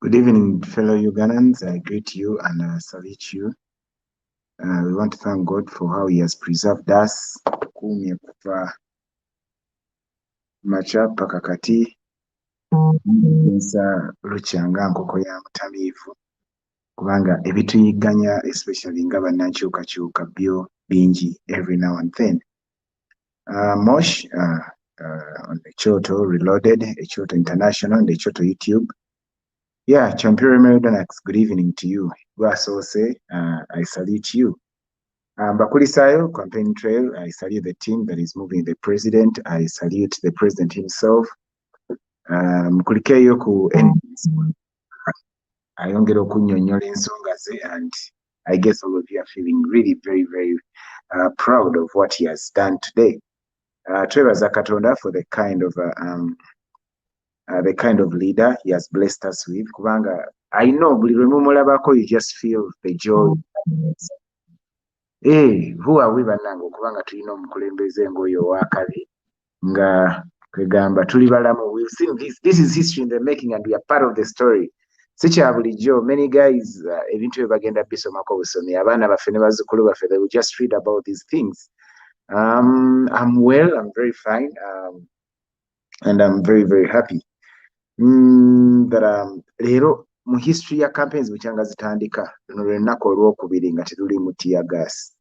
Good evening, fellow Ugandans. I greet you and salute you. We want to thank God for how He has preserved us. Tukumye kuva macha paka kati nsa lukyanga nkoko ya mutamiivu kubanga ebituyigganya especially nga bannankyukakyuka byo bingi every now and then. Mosh on the Choto Reloaded, Choto International, the Choto YouTube. Yeah, Champion Meridanax, good evening to you. Gwasose, I salute you. Bakulisayo, campaign trail, I salute the team that is moving the president. I salute the president himself. Kulikeyo ku ayongera okunnyonnyola ensonga ze, and I guess all of you are feeling really very, very proud of what he has done today. Twebaza Katonda for the kind of leader he has blessed us with. Kubanga I know buli lwe mumulabako you just feel the joy. Who are we bannange kubanga tulina omukulembeze ng'oyo ow'akabi nga kwegamba tuli balamu. We've seen this is history in the making and we are part of the story. Si kya bulijjo, many guys ebintu bye bagenda bisomako busomi, abaana baffe ne bazzukulu baffe, they will just read about these things. I'm well, I'm very fine, and I'm very, very happy. Leero mu history ya campaigns bukyanga zitandika, luno lw'ennaku olwokubiri nga tetuli mu tear gas.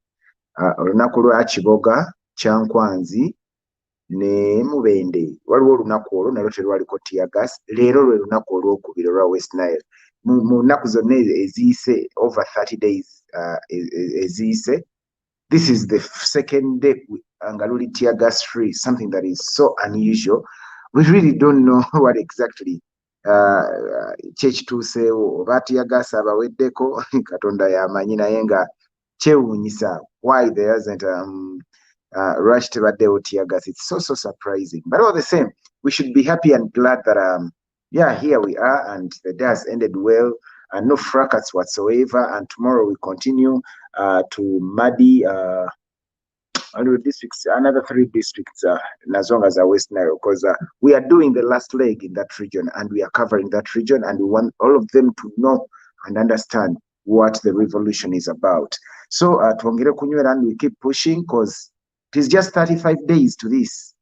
Olunaku lwa Kiboga, Kyankwanzi ne Mubende waliwo olunaku olwo nalwo terwaliko tear gas. Leero lwe lunaku olwokubiri olwa West Nile. Mu nnaku zonna eziyise over 30 days eziyise, this is the second day nga luli tear gas free, something that is so unusual. We really don't know what exactly kyekituuseewo oba tear gas abaweddeko Katonda y'amanyi, naye nga kyewuunyisa why there hasn't rush tebaddewo tear gas. It's so surprising, but all the same we should be happy and glad that here we are and the day has ended well and no fracas whatsoever, and tomorrow we continue to muddy districts, another 3 districts as long as West Nile, because we are doing the last leg in that region and we are covering that region, and we want all of them to know and understand what the revolution is about. So tuongere kunywera and we keep pushing, because it is just 35 days to this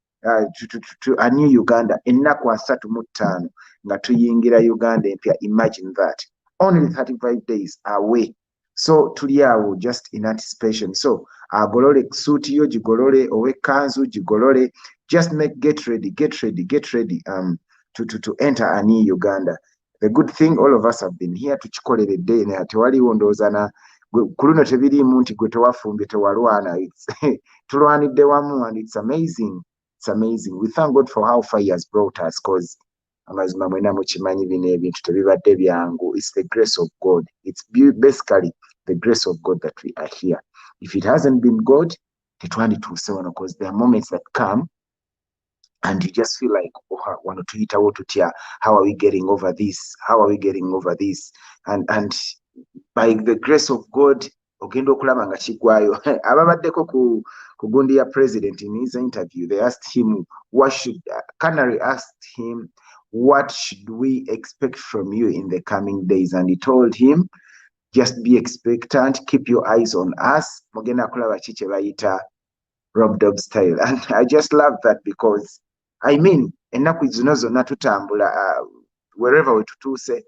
to a new Uganda. Ennaku 35 nga tuyingira Uganda empya. Imagine that, only 35 days away. So tuli awo just in anticipation. So agolole suit yo gigolole, owe kanzu gigolole, just get ready to enter a new Uganda. The good thing, all of us have been here to chikolere day na tewaliwo ndowooza na kuluno tebirimu nti gwe tewafumbye tewalwana. Tulwanidde wamu, and it's amazing. It's amazing. We thank God for how far he has brought us, because amazima mwena mukimanyi bino ebintu tebibadde byangu. It's the grace of God. It's basically the grace of God that we are here. If it hasn't been God, tetwandituuse wano, because there are moments that come and you just feel like, wano tuyitawo tutya, how are we getting over this? How are we getting over this? And by the grace of God, ogenda okulaba nga kigwayo. Ababaddeko ku gundi ya president, in his interview, they asked him, Canary asked him, what should we expect from you in the coming days? And he told him, just be expectant, keep your eyes on us. Mogenda kulaba chiche bayita Rob Dog style. And I just love that, because I mean, ennaku zino zonna tutambula wherever we tutuuse,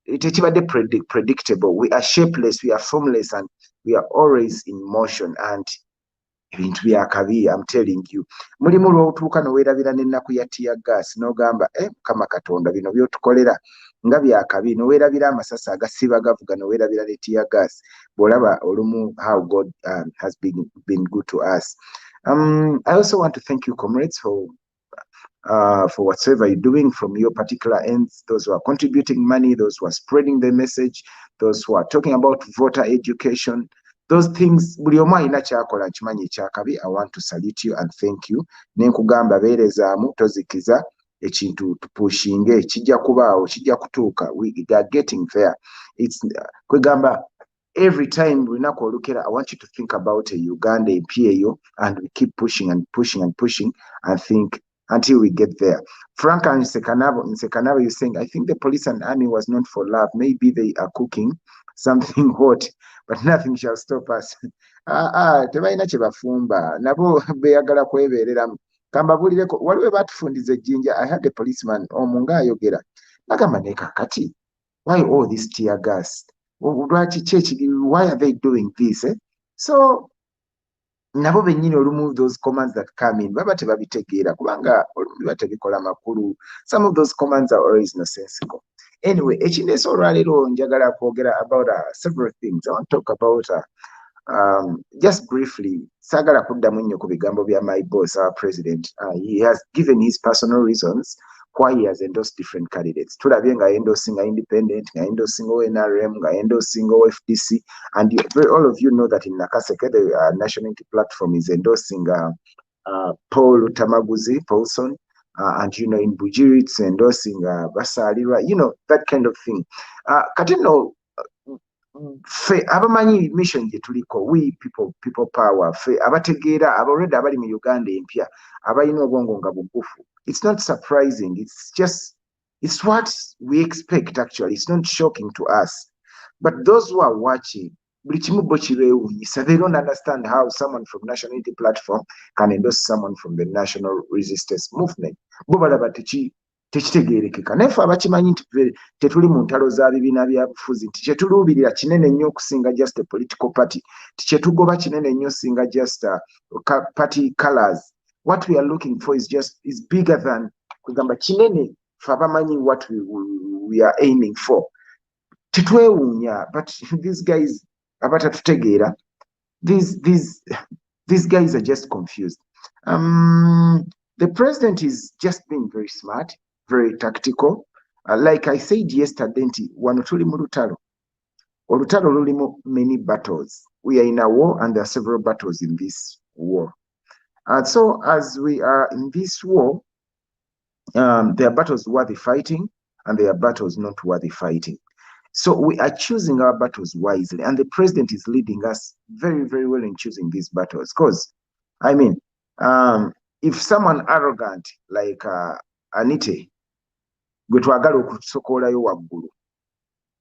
tekibadde predictable. We are shapeless, we are formless, and we are always in motion. And ebintu byakabi, I'm telling you, mulimu lw'otuuka noweerabira n'ennaku ya tear gas n'ogamba Mukama Katonda bino by'otukolera nga byakabi, noweerabira amasasi agasiba gavuga, noweerabira ne tear gas, bw'olaba olumu how God has been good to us. I also want to thank you, comrades, for whatsoever you're doing from your particular ends, those who are contributing money, those who are spreading the message, those who are talking about voter education, those things. Buli omu alina kyakola nkimanyi ekyakabi. I want to salute you and thank you. Nenkugamba beerezaamu, tozikiza ekintu tupushinge, kijja kubaawo, kijja kutuuka. We are getting there. It's kwegamba every time lunaku olukera, I want you to think about a Uganda empya eyo, and we keep pushing and pushing and pushing, and think until we get there. Frank and Sekanabo, you're saying, I think the police and army was not for love. Maybe they are cooking something hot, but nothing shall stop us. Tebalina kye bafumba nabo beeyagala kwebeereramu. Kambabulireko waliwo batufundiza ejjinja. I had a policeman omu ng'ayogera nagamba ne kakati, why all this tear gas? Why are they doing this? So nabo bennyini olumu those commands that come in baba tebabitegeera kubanga olumu biba tebikola makulu. Some of those commands are always nonsensical. Anyway, ekindeese olwaleero njagala kwogera about several things. I want to talk about just briefly, sagala kuddamu nnyo ku bigambo bya my boss, our president. He has given his personal reasons why he has endorsed different candidates. Tulabye nga endorsing independent, nga endorsing NRM, nga endorsing FDC, and all of you know that in Nakaseke, the National Unity Platform is endorsing Paul Tamaguzi, Paulson, and you know in Bujiri it's endorsing Basalira, you know, that kind of thing. Katino, fe abamanyi mission gye tuliko, we people power, fe abategeera abalredde abali mu Uganda empya abalina obwongo nga bugufu. It's not surprising, it's what we expect. Actually, it's not shocking to us, but those who are watching, buli kimu bo kibeewuunyisa. They don't understand how someone from National Unity Platform can endorse someone from the National Resistance Movement. Bo balaba tekitegeerekeka. Naye ffe abakimanyi nti tetuli mu ntalo za bibiina byabufuzi, nti kyetuluubirira kinene nnyo okusinga just a political party, ti kyetugoba kinene nnyo singa just party colors. What we are looking for is bigger than kugamba kinene. Ffe abamanyi what we are aiming for. Titwewuunya, but these guys abatatutegeera, these guys are just confused. The president is just being very smart, very tactical. Like I said yesterday, wano tuli mu lutalo. Olutalo lulimu many battles. We are in a war, and there are several battles in this war. And so as we are in this war, there are battles worthy fighting, and there are battles not worthy fighting. So we are choosing our battles wisely, and the president is leading us very, very well in choosing these battles. Because, I mean, if someone arrogant like Anite,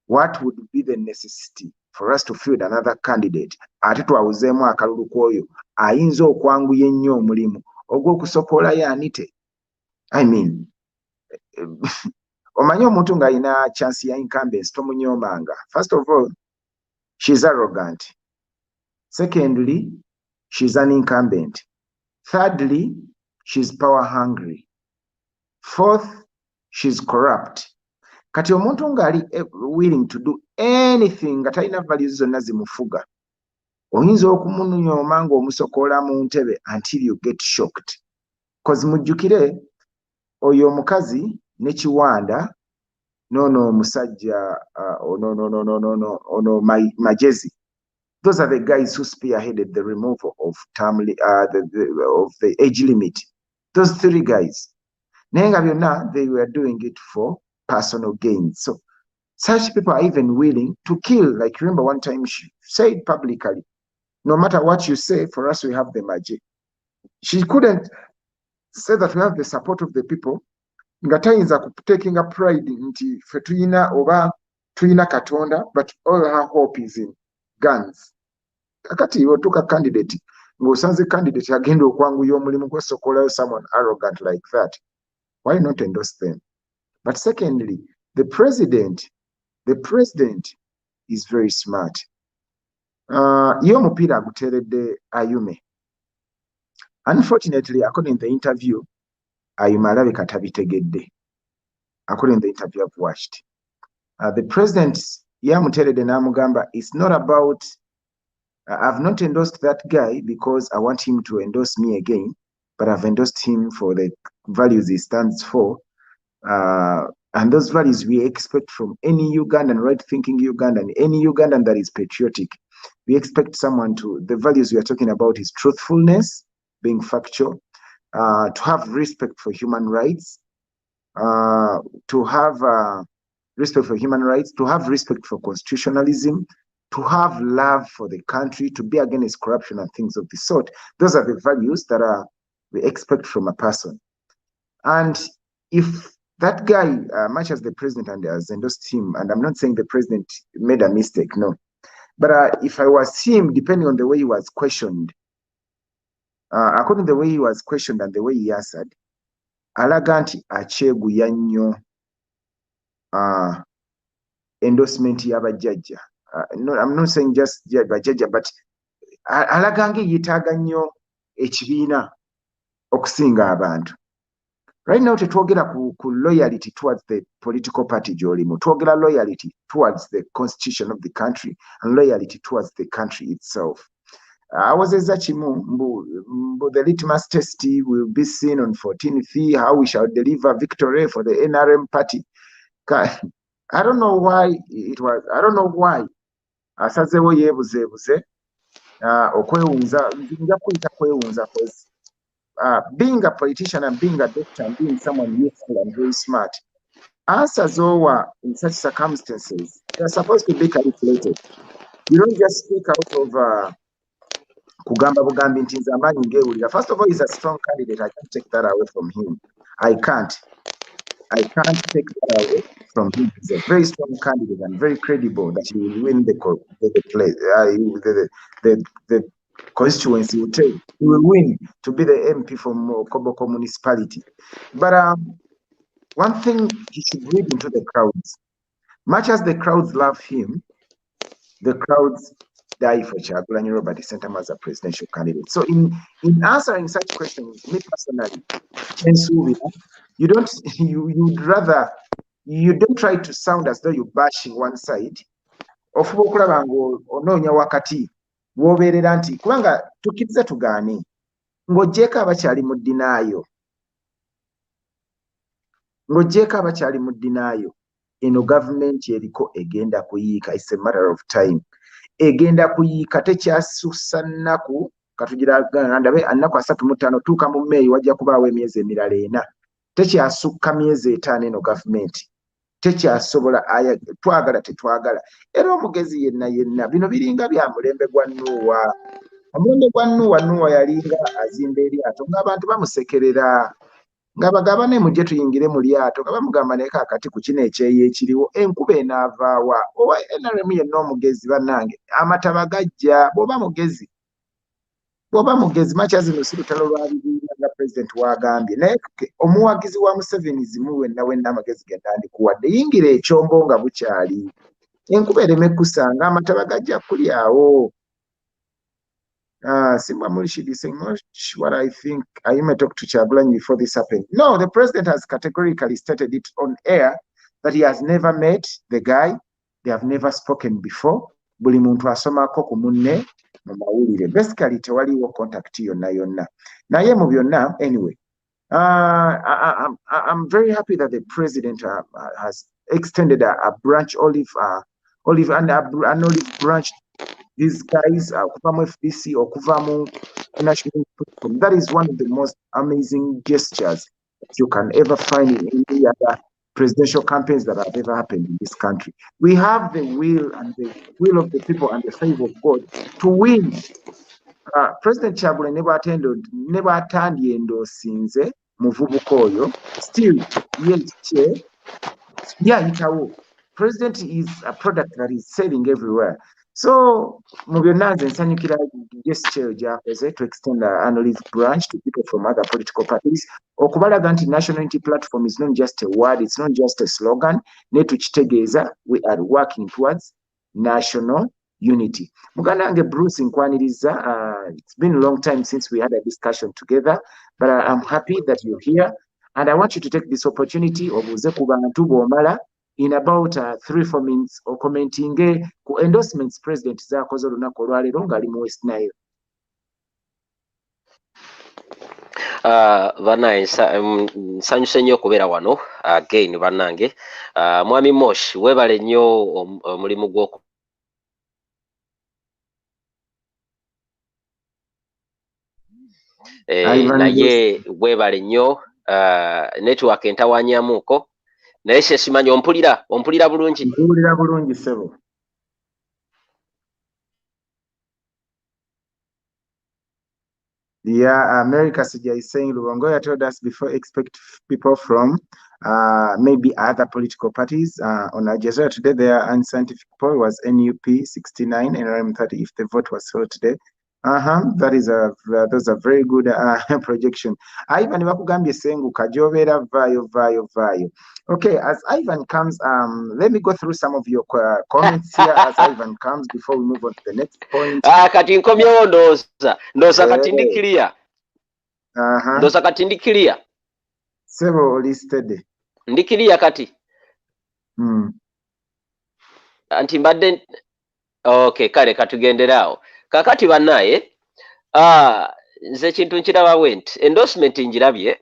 what would be the necessity for us to field another candidate? Ate twawuzeemu akalulu kwoyo ayinza okwanguya ennyo omulimu ogw'okusokoolayo Anite. I mean, omanyi omuntu ng'alina chance ya incumbents tomunyoomanga. First of all, she's arrogant. Secondly, she's an incumbent. Thirdly, she's power hungry. Fourth, she's corrupt. Kati omuntu ng'ali willing to do anything nga talina values zonna zimufuga, oyinza okumunyooma ng'omusokoola mu ntebe until you get shocked. Because mujjukire oyo omukazi ne Kiwanda nono musajja ono Majezi, those are the guys who spearheaded the removal of the age limit. Those three guys, naye nga byonna they were doing it for personal gains. So such people are even willing to kill. Like, remember one time she said publicly, no matter what you say, for us we have the magic. She couldn't say that we have the support of the people nga tayinza taking a pride nti fe tuyina oba tuyina Katonda, but all her hope is in guns. Kakati otuka candidate ng'osanze candidate agenda okwanguya omulimu gw'osokolayo someone arrogant like that, why not endorse them? But secondly, the president is very smart. Ye omupiira aguteeredde Ayume. Unfortunately, according to the interview, Ayume alabika tabitegedde. According to the interview I've watched, the president yamuteeredde n'amugamba, it's not about I've not endorsed that guy because I want him to endorse me again, but I've endorsed him for the values he stands for. And those values we expect from any Ugandan, right-thinking Ugandan, any Ugandan that is patriotic. We expect someone the values we are talking about is truthfulness, being factual, to have respect for human rights, to have respect for human rights, to have respect for constitutionalism, to have love for the country, to be against corruption and things of the sort. Those are the values that we expect from a person. And if that guy, much as the president has endorsed him, and I'm not saying the president made a mistake, no. But if I was him, depending on the way he was questioned, according to the way he was questioned and the way he answered, alaga nti akyeguya nnyo endorsement y'abajjajja. No, I'm not saying just bajjajja, but alaga ng'eyeetaaga nnyo ekibiina okusinga abantu. Right now tetwogera ku loyalty towards the political party gy'olimu, twogera loyalty towards the constitution of the country and loyalty towards the country itself. Awozezza kimu mbu the litmus test will be seen on 14th, how we shall deliver victory for the NRM party. I don't know why it was, I don't know why asazeewo yeebuzeebuze okwewunza, nja kuyita kwewunza, because being a politician and being a doctor and being someone useful and very smart, answers over in such circumstances, they're supposed to be calculated. You don't just speak out of kugamba bugambi nti nze amaanyi ngeewulira. First of all, he's a strong candidate. I can't take that away from him. I can't take that away from him. He's a very strong candidate and very credible that he will win the constituency. He will win to be the MP from Koboko municipality. But one thing he should read into the crowds. Much as the crowds love him, the crowds die for Kyagulanyi Robert Ssentamu as a presidential candidate. So in answering such questions, me personally, you don't try to sound as though you're bashing one side. Ofuba okulaba ng'onoonya wakati w'obeerera nti kubanga tukkirize tugaane ng'oggyeko abakyali mu ddinaayo, eno gavumenti eriko egenda kuyiika. It's a matter of time. Egenda kuyiika, tekyasussa nnaku katugira ndabe annaku 35 tuuka mu May wajja kubaawo emyezi emirala 4. Tekyasukka myezi 5 eno gavumenti. Tekyasobola twagala tetwagala. Era omugezi yenna bino biringa bya mulembe gwa Nuuwa. Omulembe gwa Nuuwa yalinga azimba eryato ng'abantu bamusekerera nga bagamba ne mujje tuyingire mu lyato nga bamugamba naye kaakati ku kino ekyeyo ekiriwo enkuba enaavaawa. Oba NRM yenna omugezi bannange, amataba gajja. Bw'oba mugezi makya zino si lutalo lwa bibiina nga pulezidenti wagambye, naye omuwagizi wa Museveni zimu wenna amagezi ge nandikuwadde, yingira ekyombo nga bukyali, enkuba ereme kusanga, amataba gajja kulyawo. Simba Mulishidi saying what I think. I may talk to Kyagulanyi before this happened. No, the president has categorically stated it on air that he has never met the guy. They have never spoken before. Buli muntu asomako ku munne mu mawulire. Basically, tewaliwo contact yonna. Naye mu byonna, anyway, I'm very happy that the president has extended a branch olive branch. These guys okuva mu FDC okuva mu national platform. That is one of the most amazing gestures that you can ever find in any other presidential campaigns that have ever happened in this country. We have the will and the will of the people and the favor of God to win. President Kyagulanyi never atandye endoosinze muvubuka oyo. Still, yayitawo. President is a product that is selling everywhere. So, mu byonna nze nsanyukira gesture gy'akoze to extend an olive branch to people from other political parties. Okubalaga nti national unity platform is not just a word, it's not just a slogan. Ne tukitegeeza, we are working towards national unity. Muganda wange Bruce nkwaniriza, it's been a long time since we had a discussion together, but I'm happy that you're here. And I want you to take this opportunity obuuze ku bantu bw'omala in about 3-4 minutes or commenting ku endorsements president zaakoze olunaku olwaleero ng'ali mu West Nile. Bannange nsanyuse nnyo okubeera wano again bannange. Mwami Mosh weebale nnyo omulimu gw'oku naye weebale nnyo network entawanyamuuko. Naye simanyi ompulira bulungi? Mpulira bulungi ssebo. Yeah, America Sija is saying Luongoya told us before expect people from maybe other political parties. On Aljazeera today, their unscientific poll was NUP 69 and RM30 if the vote was held today. That is those are very good projection. Ivan Wakugambye Sengu Kajovera Vayo. Okay, as Ivan comes, let me go through some of your comments here as Ivan comes before we move on to the next point. Kati nkomyewo ndooza kati ndi clear. Ndooza kati ndi clear. Sebo listed. Ndi clear kati. Anti mbadde okay kale katugenderaawo. Kakati bannaye nze kintu nkiraba went endorsement njirabye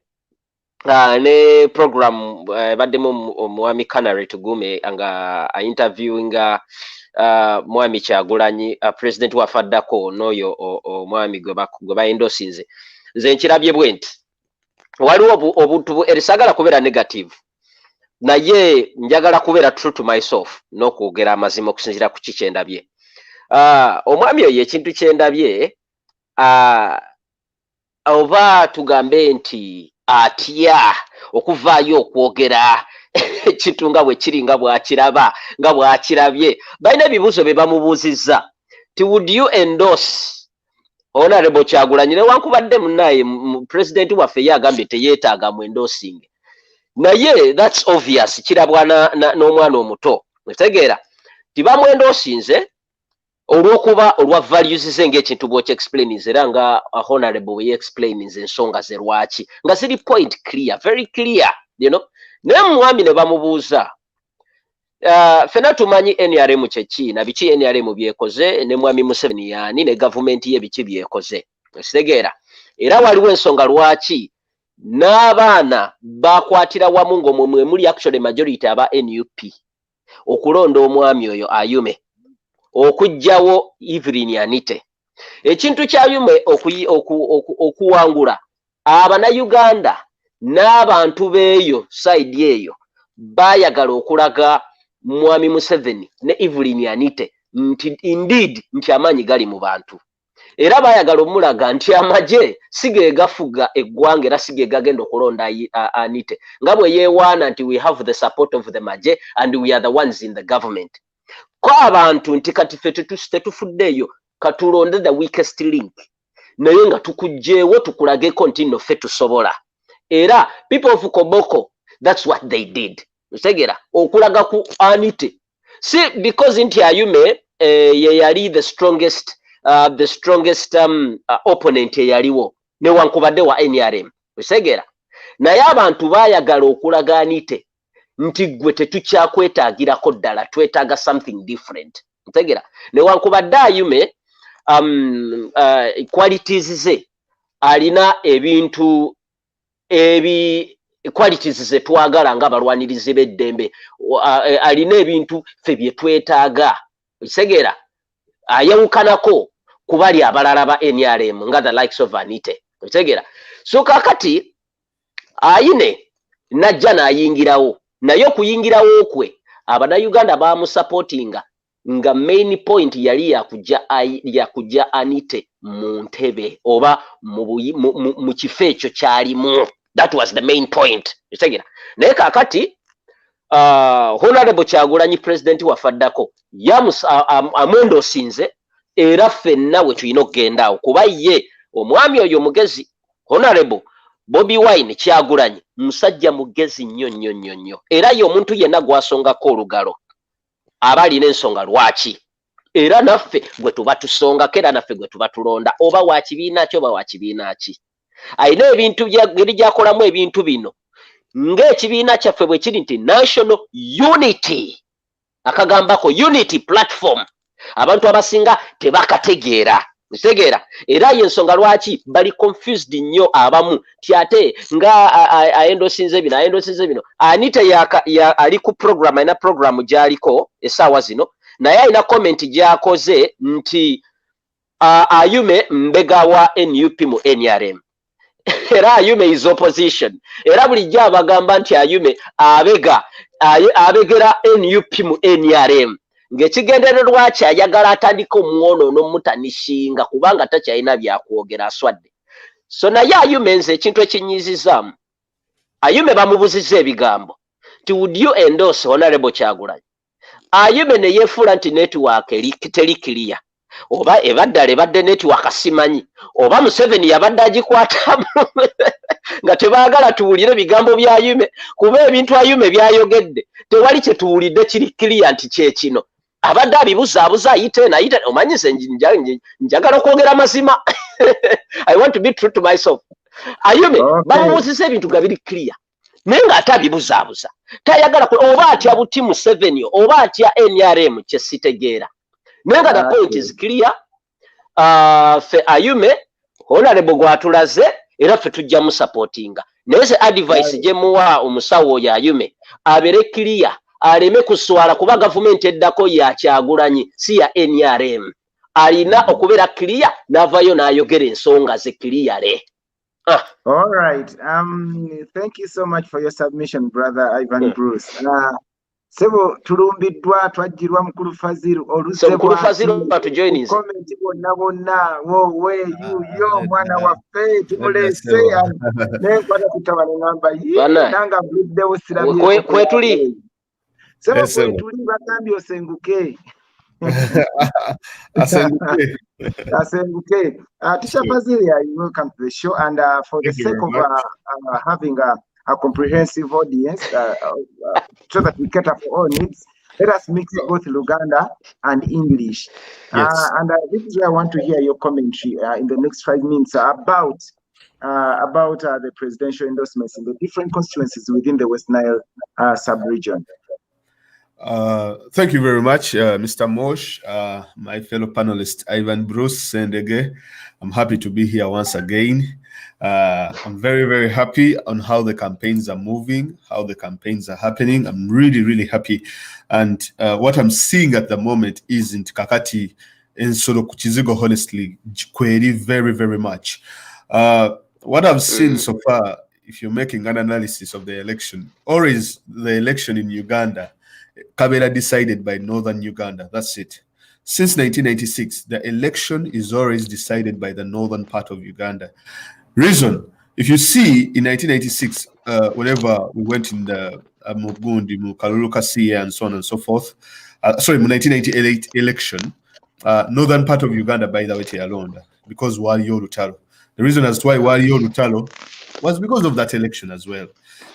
ne program baddemu omwami Canary Tugume nga interviewinga mwami Kyagulanyi president wa faddako n'oyo omwami gwe baendosinze nze nkirabye bwenti waliwo obuntu erisagala kubeera negative naye njagala kubeera true to myself n'okwogera amazima okusinziira ku kikyendabye. Omwami oyo ekintu kyendabye oba tugambe nti atya okuvaayo okwogera ekintu nga bwe kiri nga bw'akiraba nga bw'akirabye. Balina ebibuuzo bye bamubuuzizza ti would you endorse Honorable Kyagulanyi newankubadde munnaye president waffe ye agambye teyeetaaga mu endorsing naye that's obvious kirabwa n'omwana omuto otegeera tibamwendosinze olw'okuba olwa values ze ng'ekintu bw'okyexplainize era nga honorable bwe yeexplainize ensonga ze lwaki nga ziri point clear very clear you know. Naye mwami ne bamubuuza ffenna tumanyi NRM kyeki na biki NRM byekoze ne mwami Museveni yaani ne gavumenti ye biki byekoze ekitegeera era waliwo ensonga lwaki n'abaana bakwatira wamu ng'omwe mwe muli actually majority aba NUP okulonda omwami oyo Ayume okujjawo Evelyn Anite. Ekintu kya Ayume okuwangula Abanayuganda n'abantu beeyo side eyo baayagala okulaga mwami Museveni ne Evelyn Anite nti indeed nti amaanyi gali mu bantu era baayagala omulaga nti amagye sige gafuga eggwanga era sige gagenda okulonda Anite nga bwe yeewaana nti we have the support of the magye and we are the ones in the government. Ko abantu nti kati ffe tetufuddeeyo katulonde the weakest link naye nga tukugjeewo tukulageko nti nno ffe tusobola era people of Koboko that's what they did otegera okulaga ku Anite si because nti Ayume ye yali the strongest opponent eyaliwo newankubadde wa NRM otegera naye abantu baayagala okulaga Anite nti gwe tetukyakwetaagirako ddala twetaaga something different otegera newankubadde Ayume qualities ze alina ebintu qualities ze twagala nga abalwanirizi b'eddembe alina ebintu ffe bye twetaaga otegera ayawukanako ku bali abalala ba NRM nga the likes of Anite otegera so kakati ayine najja n'ayingirawo naye okuyingirawo okwe Abanayuganda bamusupportinga nga main point yali yakujja Anite mu ntebe oba mu kifo ekyo kyalimu. That was the main point otegera naye kakati Honorable Kyagulanyi president wa faddako amwendosinze era ffenna we tulina okugenda awo kuba ye omwami oyo mugezi Honorable Bobi Wine Kyagulanyi musajja mugezi nnyo era ye omuntu yenna gwasongako olugalo aba alina ensonga lwaki era naffe gwe tuba tusongako era naffe gwe tuba tulonda oba wa kibiina ki oba wa kibiina ki alina ebintu ngeri gyakolamu ebintu bino ng'ekibiina kyaffe bwe kiri nti national unity akagambako unity platform abantu abasinga tebakategeera kitegeera era y'ensonga lwaki bali confused nnyo abamu ti ate nga ayendosinze bino Anita ali ku program alina program gy'aliko essaawa zino naye alina comment gy'akoze nti Ayume mbega wa NUP mu NRM era Ayume is opposition era bulijjo abagamba nti Ayume abegera NUP mu NRM ng'ekigendererwa kyayagala atandika omwono n'omutanishinga kubanga takyalina byakwogera aswadde so naye Ayume nze ekintu ekinyizizaamu Ayume bamubuzizza ebigambo nti would you endorse Honorable Kyagulanyi Ayume ne yeefuula nti network teri clear oba ebaddala ebadde network asimanyi oba Museveni yabadde agikwatamu nga tebaagala tuwulire ebigambo bya Ayume kuba ebintu Ayume byayogedde tewali kye tuwulidde kiri clear nti kyekino abadde abibuzaabuza ayite omanyi nze njagala okwogera mazima I want to be true to myself Ayume bamubuuzisa ebintu nga biri clear naye ng'ate abibuzaabuza tayagala oba atya buti Museveni oba atya NRM kye sitegeera naye nga the point is clear fe Ayume Honorable gwatulaze era ffe tujja mu supportinga naye se advice gye muwa omusawo oyo Ayume abere clear aleme kuswala kuba gavumenti eddako ya Kyagulanyi si ya NRM alina okubeera clear n'avayo n'ayogera ensonga ze clear. All right. Thank you so much for your submission, brother Ivan Bruce. Sebo tulumbiddwa twajjirwa mukulu Faziru oluzebwa mukulu Faziru batujoininze comment bonna wowe yo mwana waffe tumulese nenkwata tutabane namba nanga buliddewo sirabye kwetuli sebo kwetuli bagambye osenguke asenguke Tisha Faziru, you welcome to the show, and for the sake of having a comprehensive audience so that we cater for all needs, let us mix both Luganda and English. Yes. And this is where I want to hear your commentary in the next 5 minutes about the presidential endorsements in the different constituencies within the West Nile sub-region. Thank you very much, Mr. Mosh, my fellow panelist, Ivan Bruce Sendege. I'm happy to be here once again. I'm very, very happy on how the campaigns are moving, how the campaigns are happening. I'm really, really happy. And what I'm seeing at the moment is in Kakati and Solo Kuchizigo, honestly, query very, very much. What I've seen so far, if you're making an analysis of the election, or is the election in Uganda, Kabila decided by northern Uganda. That's it. Since 1996, the election is always decided by the northern part of Uganda. Reason, if you see in 1996, whenever we went in the Mugundi, Mukalulukasiya, and so on and so forth, sorry, 1998 election, northern part of Uganda, by the way, alone, because Waliyo Lutalo. The reason as to why Waliyo Lutalo was because of that election as well.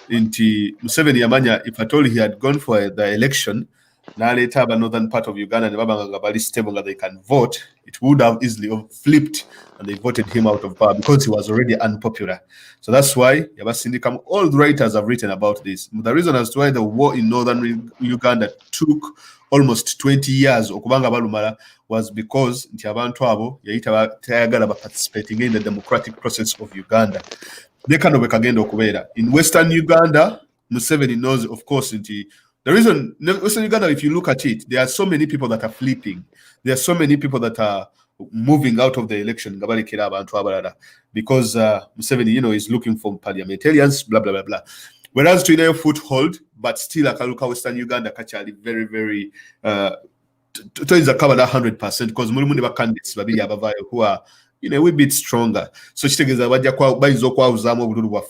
Inti Museveni Yamanya, if at all he had gone for the election, now later the northern part of Uganda, and stable that they can vote, it would have easily flipped and they voted him out of power because he was already unpopular. So that's why Yabasindikam, all the writers have written about this. The reason as to why the war in northern Uganda took almost 20 years was because participating in the democratic process of Uganda. In Western Uganda, Museveni knows, of course, the reason, Western Uganda, if you look at it, there are so many people that are flipping. There are so many people that are moving out of the election because Museveni, is looking for parliamentarians, blah, blah, blah, blah. Whereas to a foothold, but still, Akaluka Western Uganda, Kachali, very, very, to cover that 100% because Mulumuni candidates who are a bit stronger. So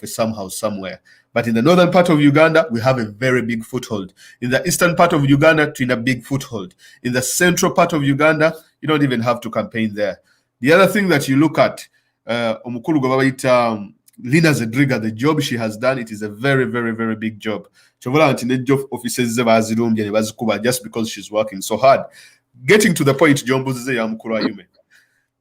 somehow, somewhere. But in the northern part of Uganda, we have a very big foothold. In the eastern part of Uganda, in a big foothold. In the central part of Uganda, you don't even have to campaign there. The other thing that you look at, Lina Zedriga, the job she has done, it is a very, very, very big job. Just because she's working so hard. Getting to the point,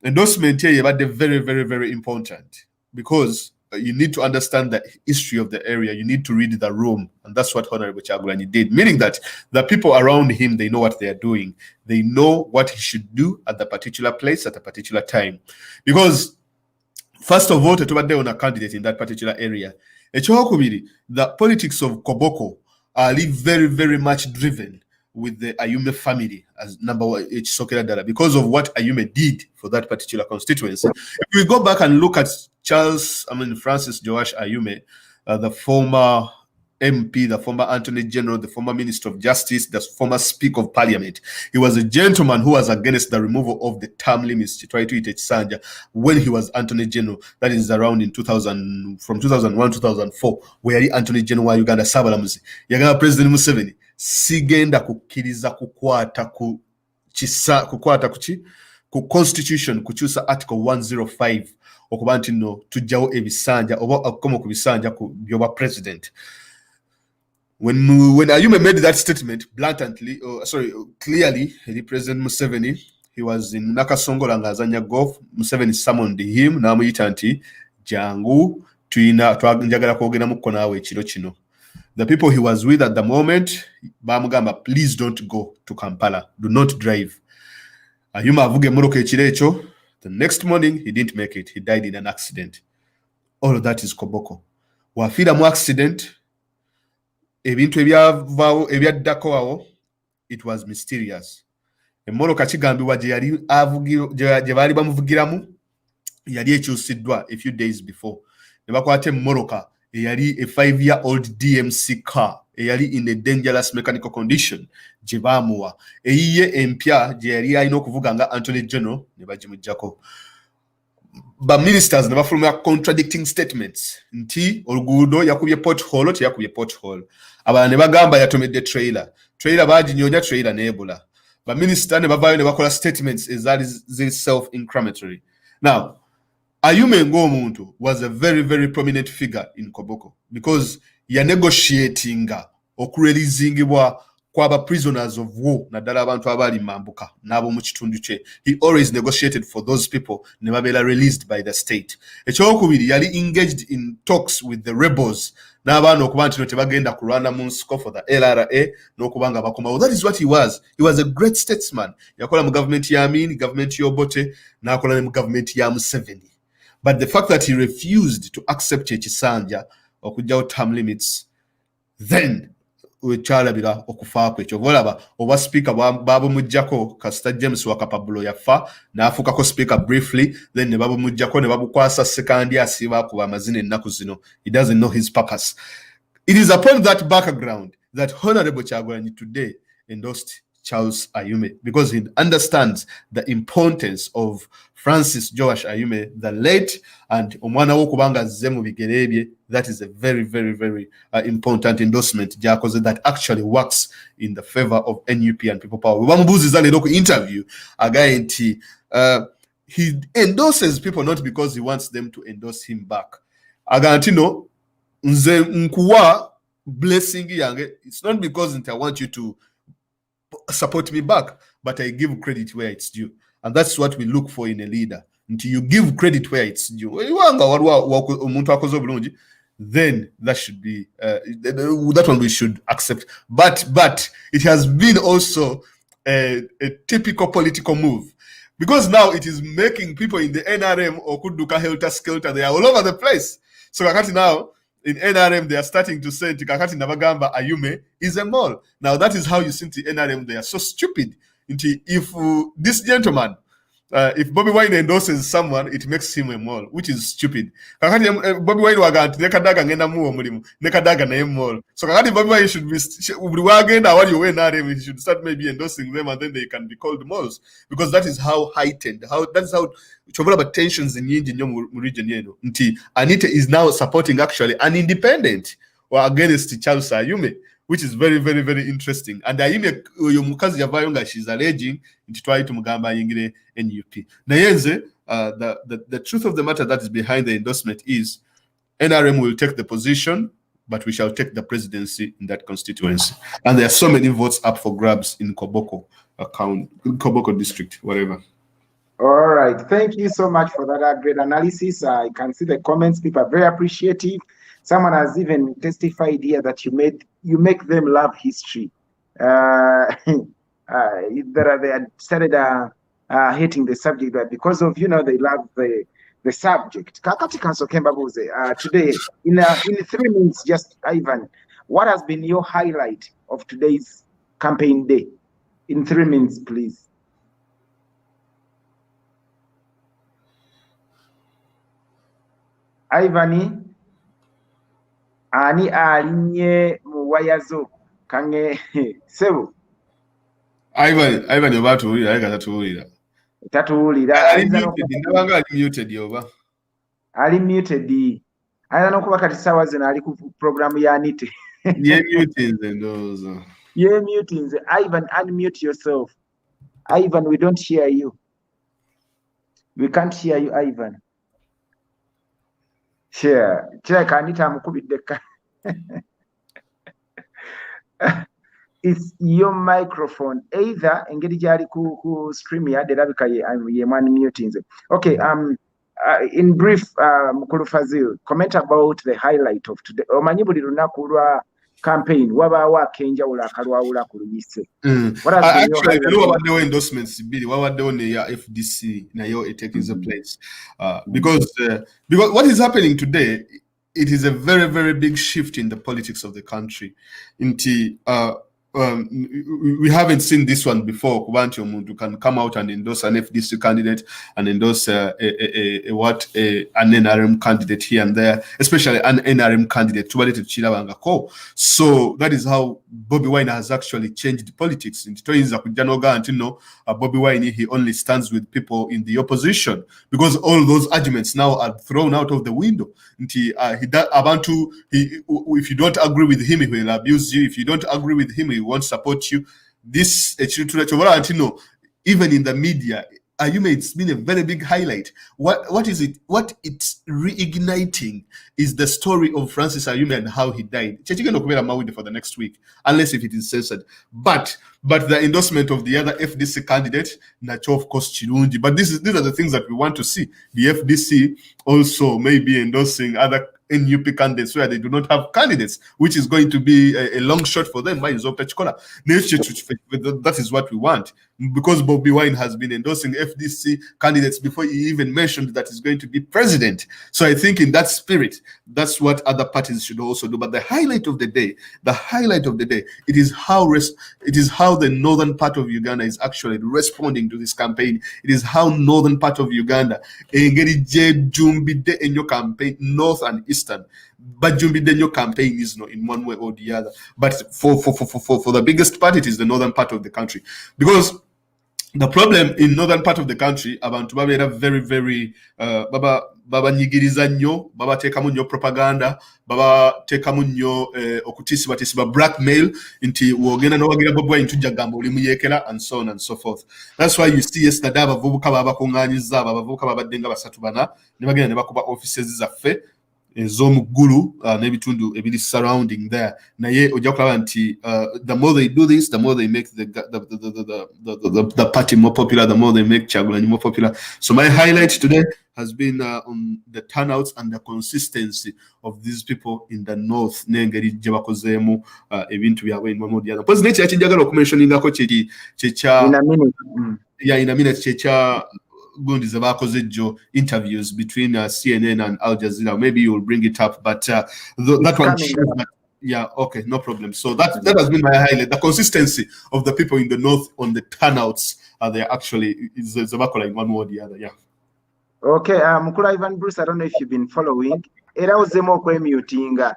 endorsement here is very, very, very important because you need to understand the history of the area. You need to read the room, and that's what Honorable Kyagulanyi did, meaning that the people around him, they know what they are doing. They know what he should do at the particular place at a particular time. Because, first of all, to on a candidate in that particular area, the politics of Koboko are very, very much driven with the Ayume family as number one, because of what Ayume did for that particular constituency. If we go back and look at Francis Joash Ayume, the former MP, the former Attorney General, the former Minister of Justice, the former Speaker of Parliament. He was a gentleman who was against the removal of the term limits to try to eat Sanja when he was Attorney General. That is around in 2000, from 2001 2004, where he Attorney General wa Uganda Sabalamuzi. Yagala President Museveni, sigenda kukiriza kukwata ku Constitution kukyusa Article 105 okuba nti no tujjawo ebisanja oba okukomo ku bisanja ku byoba president. When Ayume made that statement blatantly, clearly, the President Museveni, he was in Nakasongola ngazanya golf. Museveni summoned him. Namuyita nti jangu twagala kwogera muko naawe ekiro kino. The people he was with at the moment bamugamba, please don't go to Kampala, do not drive. Ayume avuge moroka ekiro ekyo. The next morning he didn't make it, he died in an accident. All of that is Koboko. Wafira mu accident, ebintu ebyaddako awo, it was mysterious. Emmoloka kigambibwa gye baali bamuvugiramu yali ekyusiddwa a few days before. Ne bakwata emmoloka eyali a 5-year-old DMC car eyali in a dangerous mechanical condition gye baamuwa. Eyiye empya gye yali alina okuvuga nga Attorney General ne bagimuggyako. But ministers never fully contradicting statements. Nti oluguudo yakubye pothole teyakubye pothole. Abala ne bagamba yatomedde trailer baginyonya trailer nebula. But minister ne bavayo ne bakola statements ezali self-incriminatory. Now, Ayume ng'omuntu was a very, very prominent figure in Koboko because ya negotiatinga okureleasingibwa kwaba prisoners of war naddala abantu abali mambuka nabo mu kitundu kye. He always negotiated for those people ne babela released by the state. Ekyokubiri yali engaged in talks with the rebels n'abaana okuba nti no tebagenda kulwana mu nsiko for the LRA n'okubanga bakomawo. That is what he was. He was a great statesman. Yakola mu government ya Amin, government y'Obote, n'akola ne mu government ya Museveni. But the fact that he refused to accept Ekisanja okujjawo term limits, then wekyalabira okufa kwe. Ekyovolaba oba speaker babumujjako Kasita James Wakapabulo yafa n'afuukako speaker briefly, then ne babumujjako ne babukwasa sekandi asiba kuba amazina ennaku zino. He doesn't know his purpose. It is upon that background that Honorable Kyagulanyi today endorsed Charles Ayume because he understands the importance of Francis Joash Ayume, the late, and omwana wo kubanga azze mu bigere bye. That is a very, very, very important endorsement that actually works in the favor of NUP and People Power. Bamubuziza lero ku interview agaye nti he endorses people not because he wants them to endorse him back. Aga nti no nze nkuwa blessing yange, it's not because I want you to support me back, but I give credit where it's due. And that's what we look for in a leader. Until you give credit where it's due, then that should be that one we should accept. But it has been also a typical political move, because now it is making people in the NRM or Kuduka Helter Skelter, they are all over the place. So Kakati now in NRM they are starting to say Kakati Nabagamba Ayume is a mole. Now that is how you see the NRM, they are so stupid. If this gentleman, if Bobby Wine endorses someone, it makes him a mole, which is stupid. Bobby Wine waganti nekadaga ngenda muwo mulimu nekadaga naye mole. So kakati Bobby Wine should be wagenda awali we NRM, he should start maybe endorsing them, and then they can be called moles, because that is how heightened, that's how chobola tensions in nyingi nyo mu region yeno. Nti Anita is now supporting actually an independent or against Charles Ayume, which is very, very, very interesting. And Ayume yomukazi yavayonga, she's alleging nti twali tumugamba yingire NUP. Nayenze, the truth of the matter that is behind the endorsement is NRM will take the position, but we shall take the presidency in that constituency. And there are so many votes up for grabs in Koboko Koboko district, whatever. All right. Thank you so much for that great analysis. I can see the comments. People are very appreciative. Someone has even testified here that you make them love history. They had started hating the subject, but because of they love the subject. Kakati Kanso Kembabuze, today in 3 minutes, just Ivan, what has been your highlight of today's campaign day? In 3 minutes, please. Ivani, ani alinye mu wayazo kange sebo Ivan yobatuwulira aye katatuwulira. tatuwulira Ali muted, ndabanga ali muted yoba. Ali muted. Ayina n'okuba kati ssaawa zino ali ku programu ya Anite. Ye mutinze ndowooza. Ye mutinze. Ivan, unmute yourself. Ivan, we don't hear you. We can't hear you, Ivan. Share. Kireka Anite amukubidde ka. It's your microphone. Either engeri gyali ku stream ya derabika ye mwani mutinze. Okay, in brief, Mukulu Fazil, comment about the highlight of today. Omanyi buli lunaku lwa campaign wabaawo akenjawulo akalwawula ku luyise. Actually, there endorsements bili wawaddewo neya FDC nayo taking the place because what is happening today, it is a very, very big shift in the politics of the country. We haven't seen this one before. Kubanti omuntu can come out and endorse an FDC candidate and endorse an NRM candidate here and there, especially an NRM candidate. So that is how Bobby Wine has actually changed politics. Bobby Wine, he only stands with people in the opposition because all those arguments now are thrown out of the window. If you don't agree with him, he will abuse you. If you don't agree with him, he won't support you. This even in the media, it's been a very big highlight. What is it? What it's reigniting is the story of Francis Ayume and how he died. For the next week, unless if it is censored. But the endorsement of the other FDC candidate, of course, Chirunji. But these are the things that we want to see. The FDC also may be endorsing other NUP candidates where they do not have candidates, which is going to be a long shot for them. That is what we want. Because Bobby Wine has been endorsing FDC candidates before he even mentioned that he's going to be president. So I think in that spirit, that's what other parties should also do. But the highlight of the day, it is how the northern part of Uganda is actually responding to this campaign. It is how northern part of Uganda engaged in your campaign, north and eastern. But your campaign is not in one way or the other. But for the biggest part, it is the northern part of the country. Because the problem in northern part of the country, abantu babera very, very baba nyigiriza nnyo, baba tekamu nnyo propaganda, baba tekamu nnyo okutisibwa blackmail nti wogenda n'owagira Bobi Wine tujja gamba oli muyekera and so on and so forth. That's why you see yesterday abavubuka babakungaanyizza abavubuka babadde nga basatu bana ne bagenda ne bakuba offices zaffe ez'omuggulu n'ebitundu ebiri surrounding there. Naye ojja kulaba nti the more they do this, the more they make the party more popular, the more they make Kyagulanyi more popular. So my highlight today has been on the turnouts and the consistency of these people in the north. N'engeri gye bakozeemu ebintu byabwe in one or the other. President yakinjagala okumentioningako kyekya in a minute kyekya gundi ze bakoze jo interviews between CNN and Al Jazeera. Maybe you will bring it up, but that one shows that, yeah, okay, no problem. So that has been my highlight. The consistency of the people in the north on the turnouts. They're actually is in one way or the other. Yeah. Okay, Mukula Ivan Bruce, I don't know if you've been following. Era uzemo kwemutinga.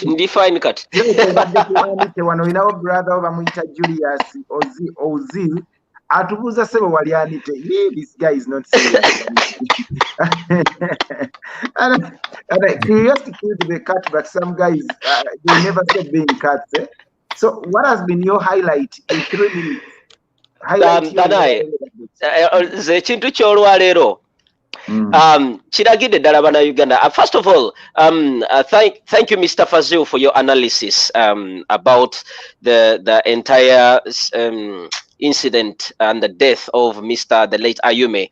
Ndifine cut. Wano inawo brother bamuyita Julius Ozil. Atubuza sebo wali Anite. This guy is not serious. and curiosity killed the cat, but some guys they never said being cats. Eh? So what has been your highlight in 3 minutes? Ze kintu ky'olwaleero kiragidde ddala bannayuganda. First of all, thank you Mr. Fazil for your analysis about the entire incident and the death of the late Ayume.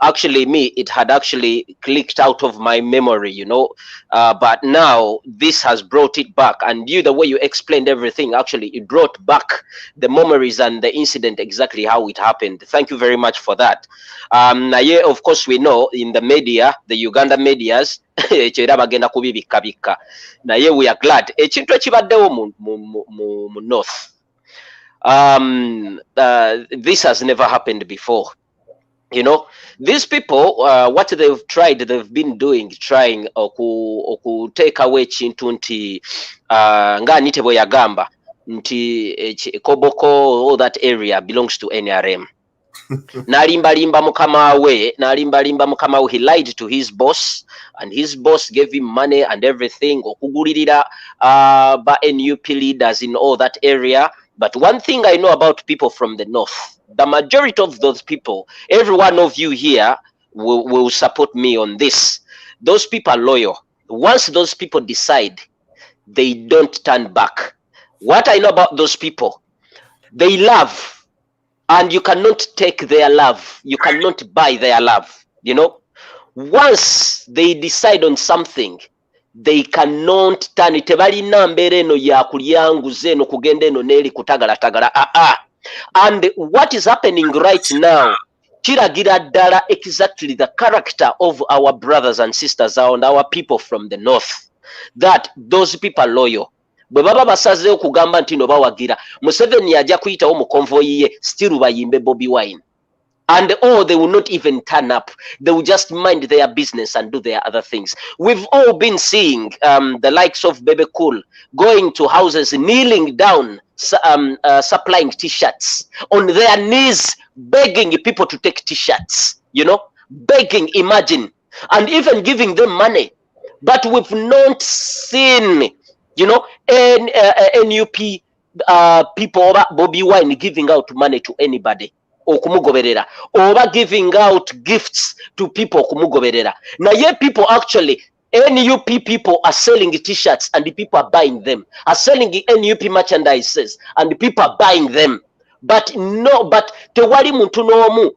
Actually, it had actually clicked out of my memory, you know, but now this has brought it back, and the way you explained everything, actually it brought back the memories and the incident exactly how it happened. Thank you very much for that. Yeah, of course we know in the media, the Uganda medias, bagenda kubibikka. Naye we are glad ekintu ekibaddewo mu north. This has never happened before. You know, these people, what they've tried, they've been trying oku take away chintu nti nga nite boyagamba nti Koboko, all that area belongs to NRM. Nalimba mukama we, he lied to his boss, and his boss gave him money and everything okugulirira ba NUP leaders in all that area. But one thing I know about people from the north, the majority of those people, every one of you here will support me on this. Those people are loyal. Once those people decide, they don't turn back. What I know about those people, they love. And you cannot take their love. You cannot buy their love. You know, once they decide on something, they cannot turn it. And what is happening right now, kiragira ddala exactly the character of our brothers and sisters and our people from the north, that those people are loyal. Bwe baba basazeewo kugamba nti no bawagira, Museveni ajja kuyitawo mu konvoyi ye still bayimbe Bobi Wine. And they will not even turn up. They will just mind their business and do their other things. We've all been seeing the likes of Bebe Cool going to houses, kneeling down, supplying t-shirts, on their knees, begging people to take t-shirts, you know, begging, imagine, and even giving them money. But we've not seen, you know, NUP people, Bobi Wine giving out money to anybody. Okumugoberera, or giving out gifts to people okumugoberera. Now yet people actually, NUP people are selling t-shirts and the people are buying them, are selling NUP merchandises and the people are buying them. But no, but tewali muntu n'omu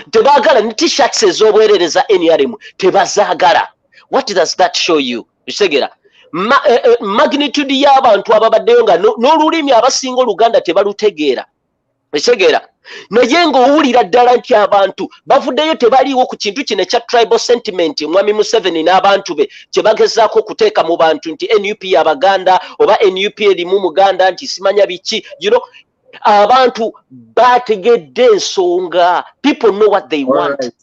tebagala ni t-shirts ez'obwerereza NRM tebazagala. What does that show you? Bisegera magnitude y'abantu ababaddeyo nga n'olulimi abasinga Oluganda tebalutegeera. Bisegera naye ng'owulira ddala nti abantu bavuddeyo tebaliiwo ku kintu kino ekya tribal sentiment Mwami Museveni n'abantu be kye bagezaako okuteeka mu bantu nti NUP y'Abaganda oba NUP erimu Muganda nti simanya biki, you know, abantu bategedde ensonga. People know what they want. Right.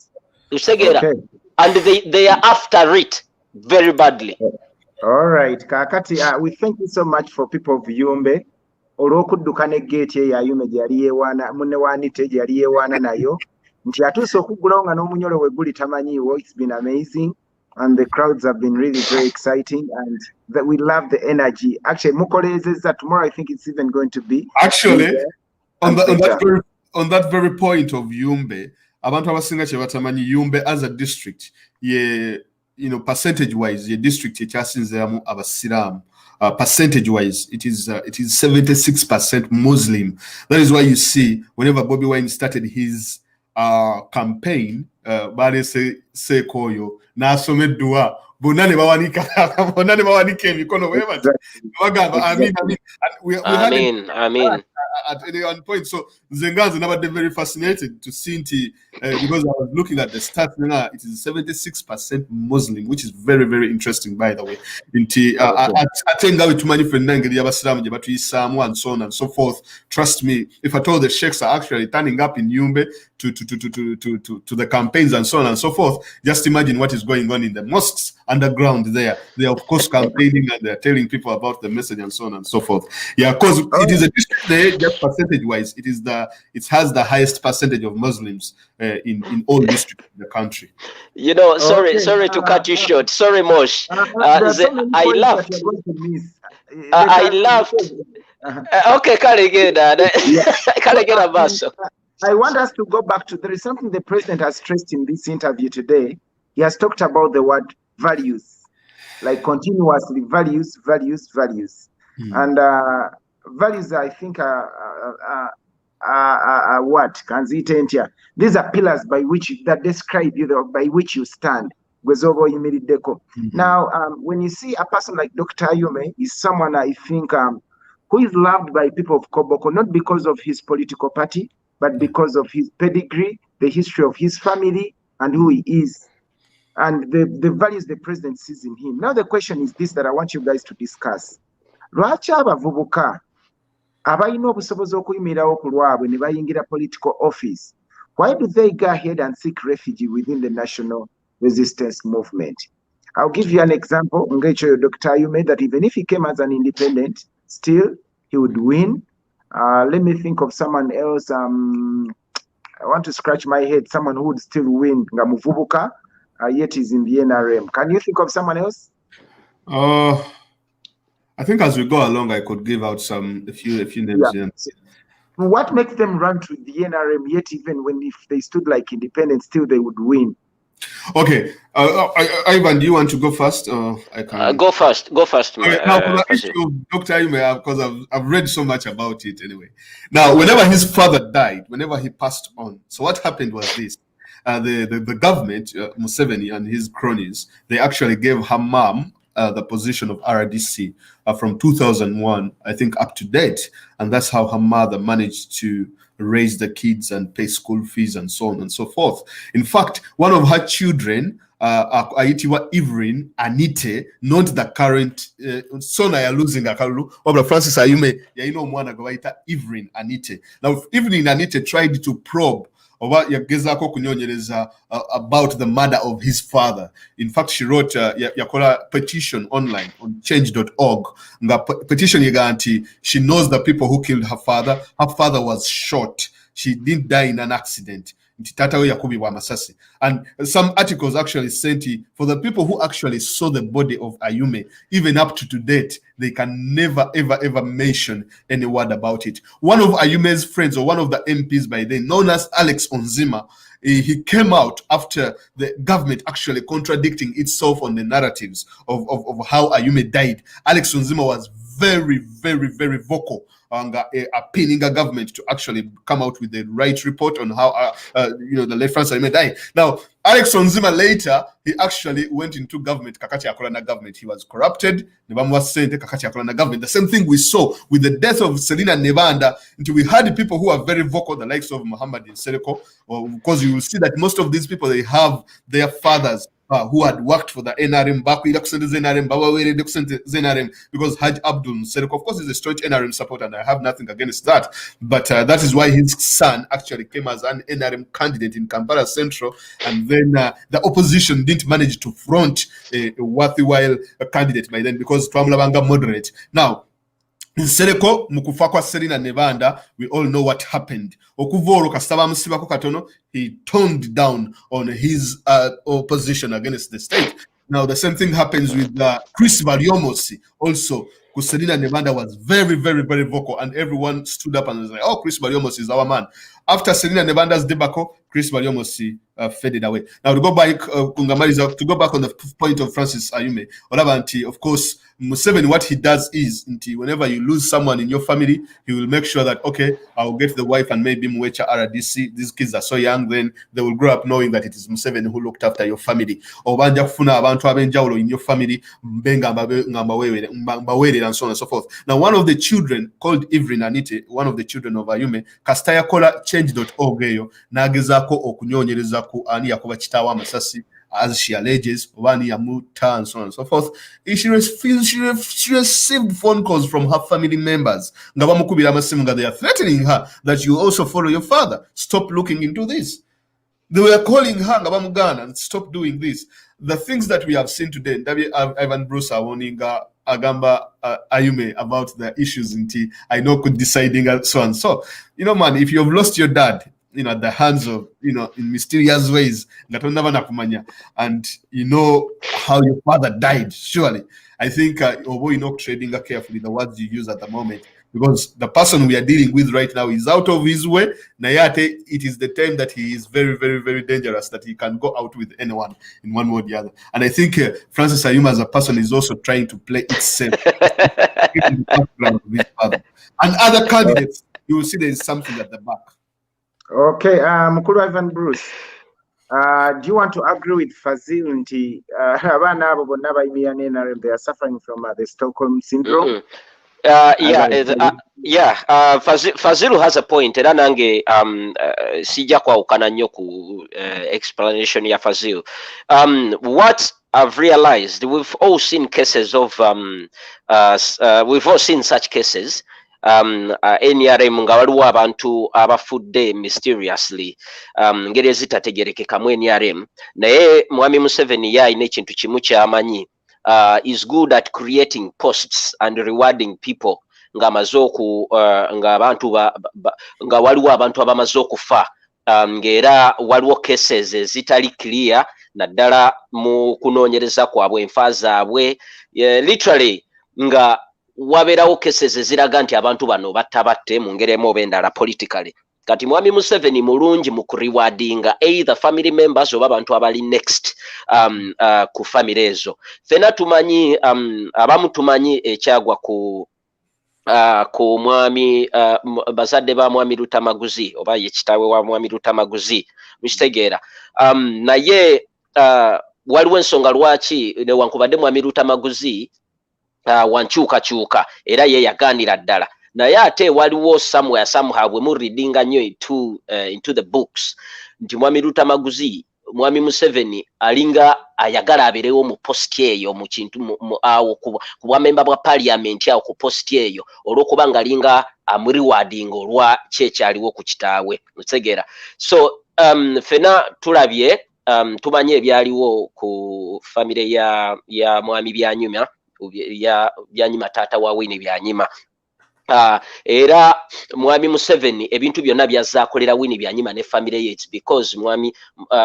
Usegera, Okay. and they are after it very badly. All right. Kakati, we thank you so much for people of Yumbe. Olw'okudduka ne gate ye yayume gye yali yeewaana munne waanite gye yali yeewaana nayo nti atuuse okuggulawo nga n'omunyolo we guli tamanyiiwo. It's been amazing and the crowds have been really very exciting and that we love the energy. Actually, mukolezeza tomorrow I think it's even going to be actually on that very point of Yumbe, abantu abasinga kye batamanyi Yumbe as a district ye, you know, percentage wise ye district ekyasinziramu abasiraamu. Percentage wise, it is 76% Muslim. That is why you see whenever Bobi Wine started his campaign, bale se koyo na asome dua bonane bawanika emikono wema bagamba Amen. At any one point. So Zengazi never very fascinated to see because I was looking at the stats now, it is 76% Muslim, which is very, very interesting, by the way. I think that too many and so on and so forth. Trust me, if I told the sheikhs are actually turning up in Yumbe to the campaigns and so on and so forth, just imagine what is going on in the mosques underground there. They are of course campaigning and they're telling people about the message and so on and so forth. Yeah, because it is a district there, just percentage wise, it has the highest percentage of Muslims in all districts in the country. You know, sorry to cut you short. Sorry, Mosh. I laughed. Okay, I want us to go back to, there is something the president has stressed in this interview today. He has talked about the word values, like continuously values. And values, I think, are what? These are pillars by which that describe you, by which you stand. Now, when you see a person like Dr. Ayume, is someone I think who is loved by people of Koboko, not because of his political party, but because of his pedigree, the history of his family, and who he is, and the values the president sees in him. Now the question is this that I want you guys to discuss. Lwaki abavubuka abalina obusobozi okuyimirirawo ku lwabwe ne bayingira political office why do they go ahead and seek refuge within the national resistance movement? I'll give you an example. Dr. Ayume, that even if he came as an independent, still he would win. Let me think of someone else. I want to scratch my head. Someone who would still win. Ngamuvubuka, yet he's in the NRM. Can you think of someone else? I think as we go along, I could give out a few names. Yeah. What makes them run to the NRM, yet even when if they stood like independent, still they would win? Okay, Ivan, do you want to go first? I can go first. Go first. Okay, now, for the issue of Dr. Ayume, because I've read so much about it anyway. Now, whenever his father died, whenever he passed on, so what happened was this: the government, Museveni and his cronies, they actually gave her mom the position of RDC from 2001, I think, up to date, and that's how her mother managed to raise the kids and pay school fees and so on and so forth. In fact, one of her children, Aitiwa Evelyn Anite, not the current son I losing Akalu, or Francis Ayume, you know, mwana gawaita Evelyn Anite. Now, Evelyn Anite tried to probe about the murder of his father. In fact, she wrote a petition online on change.org. Petition yaganti, she knows the people who killed her father. Her father was shot. She didn't die in an accident. And some articles actually sent for the people who actually saw the body of Ayume, even up to date, they can never, ever mention any word about it. One of Ayume's friends, or one of the MPs by then, known as Alex Onzima, he came out after the government actually contradicting itself on the narratives of how Ayume died. Alex Onzima was very, very vocal appealing a government to actually come out with the right report on how the late Francis Ayume died. Now, Alex Onzima later, he actually went into government, Kakati Akolana government. He was corrupted. The same thing we saw with the death of Selina Nevanda, until we had people who are very vocal, the likes of Muhammad Sereko, because you will see that most of these people, they have their fathers who had worked for the NRM back because Haj Abdul Sereko, of course, is a staunch NRM supporter, and I have nothing against that. But that is why his son actually came as an NRM candidate in Kampala Central, and then the opposition didn't manage to front a worthwhile candidate by then because Twamulabanga moderate. Now, in Sereko, mukufa kwa Selina Nevanda, we all know what happened. Okuvoro kasaba musibako katono, he toned down on his opposition against the state. Now, the same thing happens with Chris Bariomosi also. Selina Nevanda was very vocal, and everyone stood up and was like, oh, Chris Bariomosi is our man. After Selina Nevanda's debacle, Chris Bariomosi faded away. Now, to go back on the point of Francis Ayume, Olabanti, of course, Museveni, what he does is, whenever you lose someone in your family, he will make sure that, okay, I'll get the wife and maybe Mwecha RDC. These kids are so young, then they will grow up knowing that it is Museveni who looked after your family. Or in your family, and so on and so forth. Now, one of the children called Evelyn Anite, one of the children of Ayume, Kastaya Kola change.org, Nagezako okunyonyerezaku ani yakuba chitawa masasi, as she alleges, Wani Yamuta, and so on and so forth. She received phone calls from her family members. They are threatening her that you also follow your father. Stop looking into this. They were calling her and stop doing this. The things that we have seen today, Ivan Bruce Awoninga, Agamba Ayume, about the issues in tea, I know could deciding so and so. Man, if you have lost your dad, at the hands of, in mysterious ways, and you know how your father died, surely. I think, trading carefully the words you use at the moment, because the person we are dealing with right now is out of his way. Nayate, it is the time that he is very dangerous, that he can go out with anyone in one way or the other. And I think Francis Ayume as a person is also trying to play it safe. And other candidates, you will see there is something at the back. Okay, Mukulu Ivan Bruce, do you want to agree with Fazil? They are suffering from the Stockholm syndrome. Fazil has a point. Era nange sija kwa ukana nyoku explanation ya Fazil. What I've realized, we've all seen cases of we've all seen such cases NRM nga waliwo abantu abafudde mysteriously ngeri ezitategerekekamu NRM, naye mwami Museveni ye alina ekintu kimu kyamanyi, is good at creating posts and rewarding people ng'amaze nga waliwo abantu abamaze okufa, ng'era waliwo cases ezitali clear naddala mu kunoonyereza kwabwe enfa zaabwe, literally nga wabeerawo cases eziraga nti abantu bano battabatte mu ngeri emu oba endala politically. Kati mwami Museveni mulungi mu kurewardinga either family members oba abantu abali next ku family ezo. Fena tumanyi abamu tumanyi ekyagwa ku mwami bazadde ba mwami Lutamaguzi oba ye kitaawe wa mwami Lutamaguzi mukitegeera, naye waliwo ensonga lwaki newankubadde mwami Lutamaguzi wankyukakyuka era ye yagaanira ddala, naye ate waliwo somehow bwe muridinga nnyo into the books nti mwami Lutamaguzi mwami Museveni alinga ayagala abeerewo mu posti eyo mu kintu awo ku bwamemba bwa parliament awo ku posti eyo olw'okuba nga alinga amuriwadinga olwa kyekyaliwo ku kitaawe mutegeera. So fena tulabye tumanye ebyaliwo ku famire ya mwami Byanyima taata wa Winnie Byanyima. Era mwami Museveni ebintu byonna byazaakolera Winnie Byanyima ne family ye, because mwami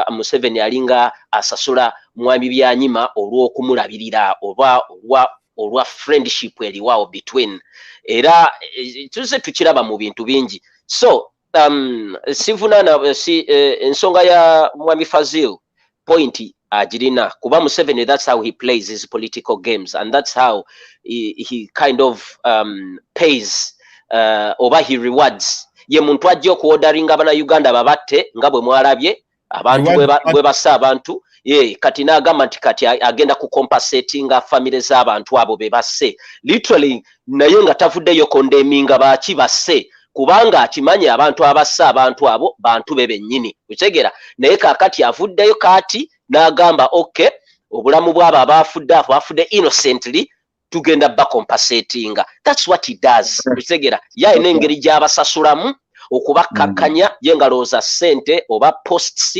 Museveni alinga asasula mwami Byanyima olw'okumulabirira olwa friendship eriwaawo between, era tuze tukiraba mu bintu bingi. So ensonga ya mwami Fazil point agirina kuba Museveni, that's how he plays his political games and that's how he kind of pays oba he rewards. Ye muntu ajja okuwodaringa abana Uganda babatte nga bwe mwalabye abantu bwe bassa abantu kati n'agamba nti kati agenda ku compensatinga family z'abantu abo be basse, literally naye nga tavuddeyo kondeminga baaki basse kubanga akimanyi abantu abassa abantu abo bantu be bennyini ukitegera, naye kakati avuddeyo kati n'agamba okay obulamu bw'abo abafudde innocently tugenda bakompensatinga. That's what he does ukitegera, ye n'engeri gy'abasasulamu okubakkakkanya ye nga looza ssente oba posts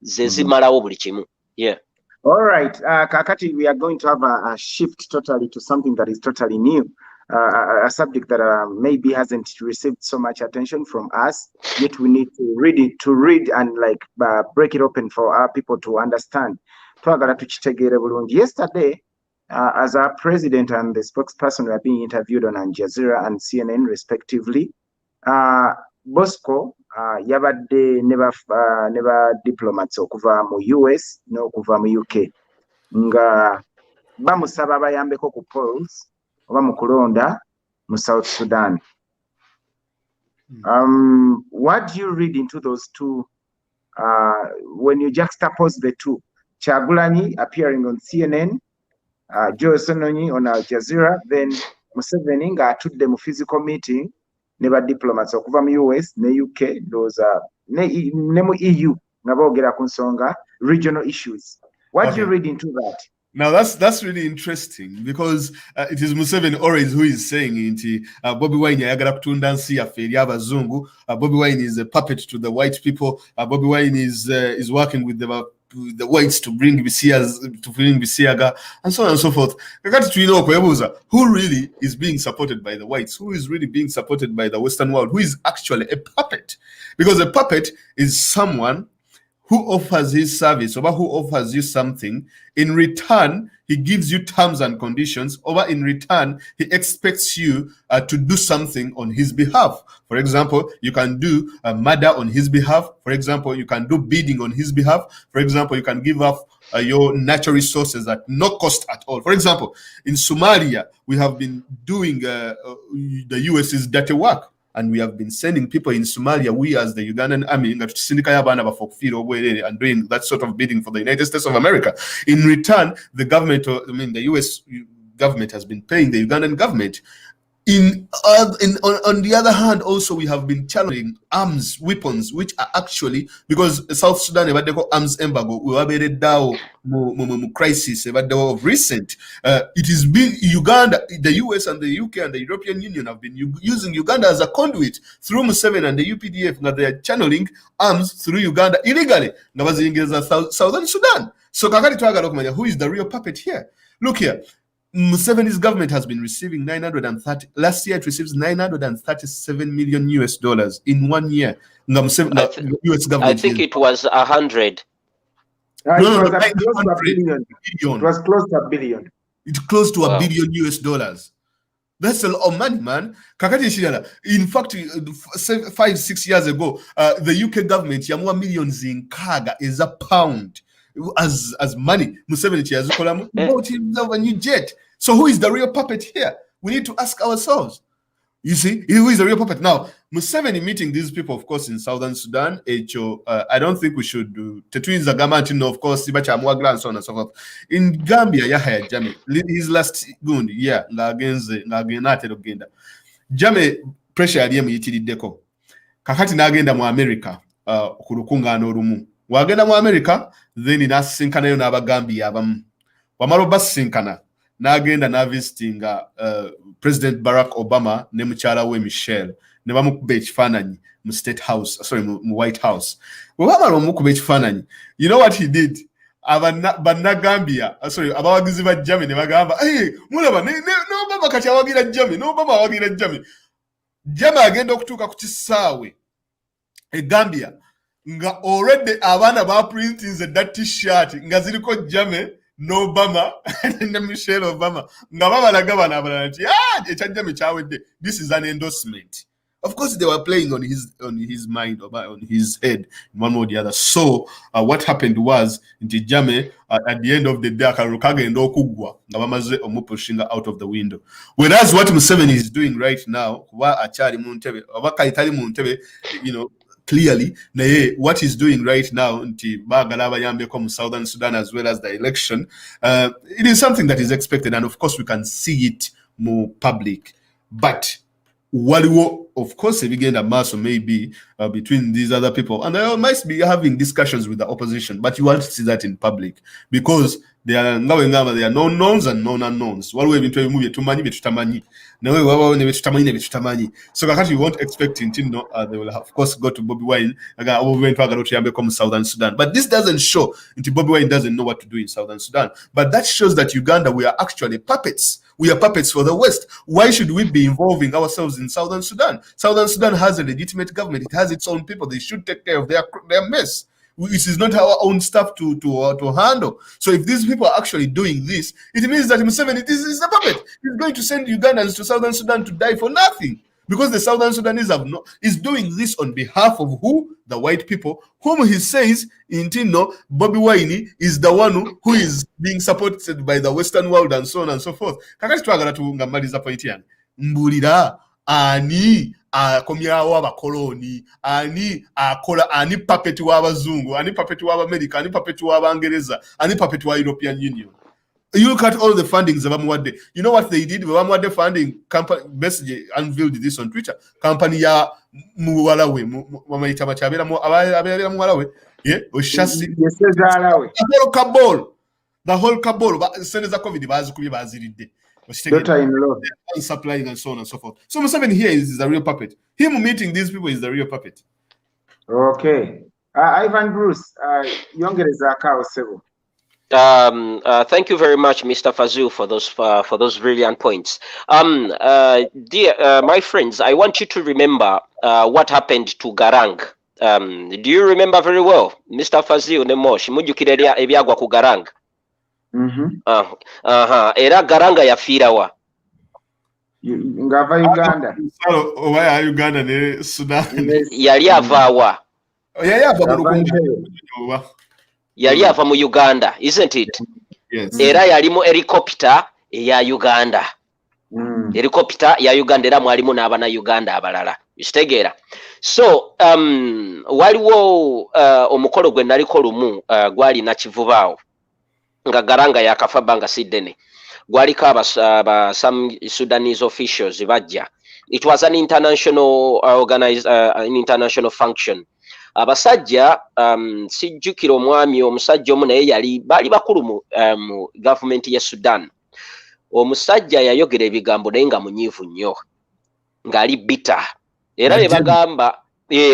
ze zimalawo buli kimu. Yeah. All right. Kakati, we are going to have a shift totally to something that is totally new. A subject that maybe hasn't received so much attention from us, yet we need to read and like break it open for our people to understand. Yesterday, as our president and the spokesperson were being interviewed on Al Jazeera and CNN respectively, Bosco yabadde never diplomats okuva mu US n'okuva mu UK nga bamusaba bayambeko ku polls oba mu kulonda mu South Sudan. What do you read into those two when you juxtapose the two? Kyagulanyi appearing on CNN, Joe Sononyi on Al Jazeera, then Museveni nga atudde mu physical meeting ne ba diplomats okuva mu US ne UK, those ne mu EU nga boogera ku nsonga regional issues. What do you read into that? Now that's really interesting because it is Museveni always who is saying nti Bobi Wine ayagala kutunda nsi yaffe eri abazungu. Bobi Wine is a puppet to the white people. Bobi Wine is working with the whites to bring Bisiaga and so on and so forth. Who really is being supported by the whites? Who is really being supported by the Western world? Who is actually a puppet? Because a puppet is someone who offers his service, or who offers you something. In return, he gives you terms and conditions, or in return, he expects you to do something on his behalf. For example, you can do a murder on his behalf. For example, you can do bidding on his behalf. For example, you can give up your natural resources at no cost at all. For example, in Somalia, we have been doing the US's dirty work. And we have been sending people in Somalia, we as the Ugandan army, and doing that sort of bidding for the United States of America. In return, the US government has been paying the Ugandan government. On the other hand, also we have been challenging arms, weapons, which are actually, because South Sudan they call arms embargo, we have a DAO crisis of recent. It is been Uganda, the US and the UK and the European Union have been using Uganda as a conduit through Museveni and the UPDF. Now they are channeling arms through Uganda illegally. Now Southern Sudan. So kakati twagala okumanya who is the real puppet here? Look here. Museveni's government has been receiving last year it receives $937 million in 1 year. US government. I think it was 100. It was close to a billion. It was close to a billion. It's close to $1 billion. That's a lot of money, man. In fact, 5-6 years ago, the UK government yamua millions in kaga is a pound as money. Museveni bought himself a new jet. So who is the real puppet here? We need to ask ourselves. You see, who is the real puppet? Now, Museveni meeting these people, of course, in Southern Sudan, I don't think we should do. Tetuin Zagamantin, of course, Sibacha Mwagla, and so on and so forth. In Gambia, Yahya Jammeh, his last gun, yeah, Ngagenate Ogenda. Jammeh pressure aliyemu yitiri deko. Kakati nagenda mu America, kurukungano rumu. Wagenda mu America, then inasinkana yo n'Abagambia abamu. Wamalo basinkana. Nagenda na visiting President Barack Obama ne mukyala we Michelle ne bamukube ekifaananyi mu State House, sorry, mu White House. Wabamala omukube ekifaananyi, you know what he did? Bannagambia, sorry, abawagizi ba Jammeh ne bagamba, hey, mulaba ne Obama kati awagira Jammeh, no Obama awagira Jammeh. Jammeh agenda okutuuka ku kisaawe e Gambia nga already abaana ba printing that t-shirt nga ziriko Jammeh no Obama and Michelle Obama. This is an endorsement. Of course, they were playing on his mind or on his head, one or the other. So what happened was, Jammeh at the end of the day, out of the window. Whereas what Museveni is doing right now, you know, clearly, what he's doing right now in Southern Sudan as well as the election, it is something that is expected, and of course we can see it more public. But waliwo, of course, again, a mass maybe between these other people, and they might be having discussions with the opposition, but you won't see that in public because there are known knowns and known unknowns. What we've been trying to move to money, so you won't expect they will of course go to Bobby Wine Southern Sudan. But this doesn't show Bobby Wine doesn't know what to do in Southern Sudan. But that shows that Uganda, we are actually puppets. We are puppets for the West. Why should we be involving ourselves in Southern Sudan? Southern Sudan has a legitimate government. It has its own people. They should take care of their mess. This is not our own stuff to handle. So if these people are actually doing this, it means that Museveni is a puppet. He's going to send Ugandans to Southern Sudan to die for nothing. Because the Southern Sudanese is doing this on behalf of who? The white people, whom he says, Bobby Wine is the one who is being supported by the Western world and so on and so forth. Mbulira, ani akomyawo abakoloni, ani akola, ani puppet wa abazungu, ani puppet wa America, ani puppet wa Abangereza, ani puppet wa European Union. You look at all the fundings of Bamwade. You know what they did? Bamwade funding company basically unveiled this on Twitter. Company ya Muwalawe, Mamaita Machabela, Muwalawe, yeah, Oshasi, the whole cabal, but Senator COVID, Baziri, supplying and so on and so forth. So Museveni here is the real puppet. Him meeting these people is the real puppet. Okay. Ivan Bruce, Yongereza Kao Sebo. Thank you very much, Mr. Fazil, for those brilliant points. Dear my friends, I want you to remember what happened to Garang. Do you remember very well, Mr. Fazil Nemosh? Mujukire ebyagwa ku Garang. Era Garanga yafiirawa. Ngava Uganda. Why Uganda ne Sudan? Yali avaawa. Yali ava mu Uganda, isn't it? Yes. Era yalimu helicopter ya Uganda. Helicopter ya Uganda era mwalimu n'abana Uganda abalala. Kitegeera. So waliwo omukolo gwe naliko lumu gwali na kivubaawo nga Garanga yakafa banga sidene. gwaliko some Sudanese officials bajja. It was an international an international function. Abasajja sijjukira omwami omusajja omu naye yali bali bakulu mu government ya Sudan. Omusajja yayogera ebigambo naye nga munyiivu nnyo ng'ali bitter era ne bagamba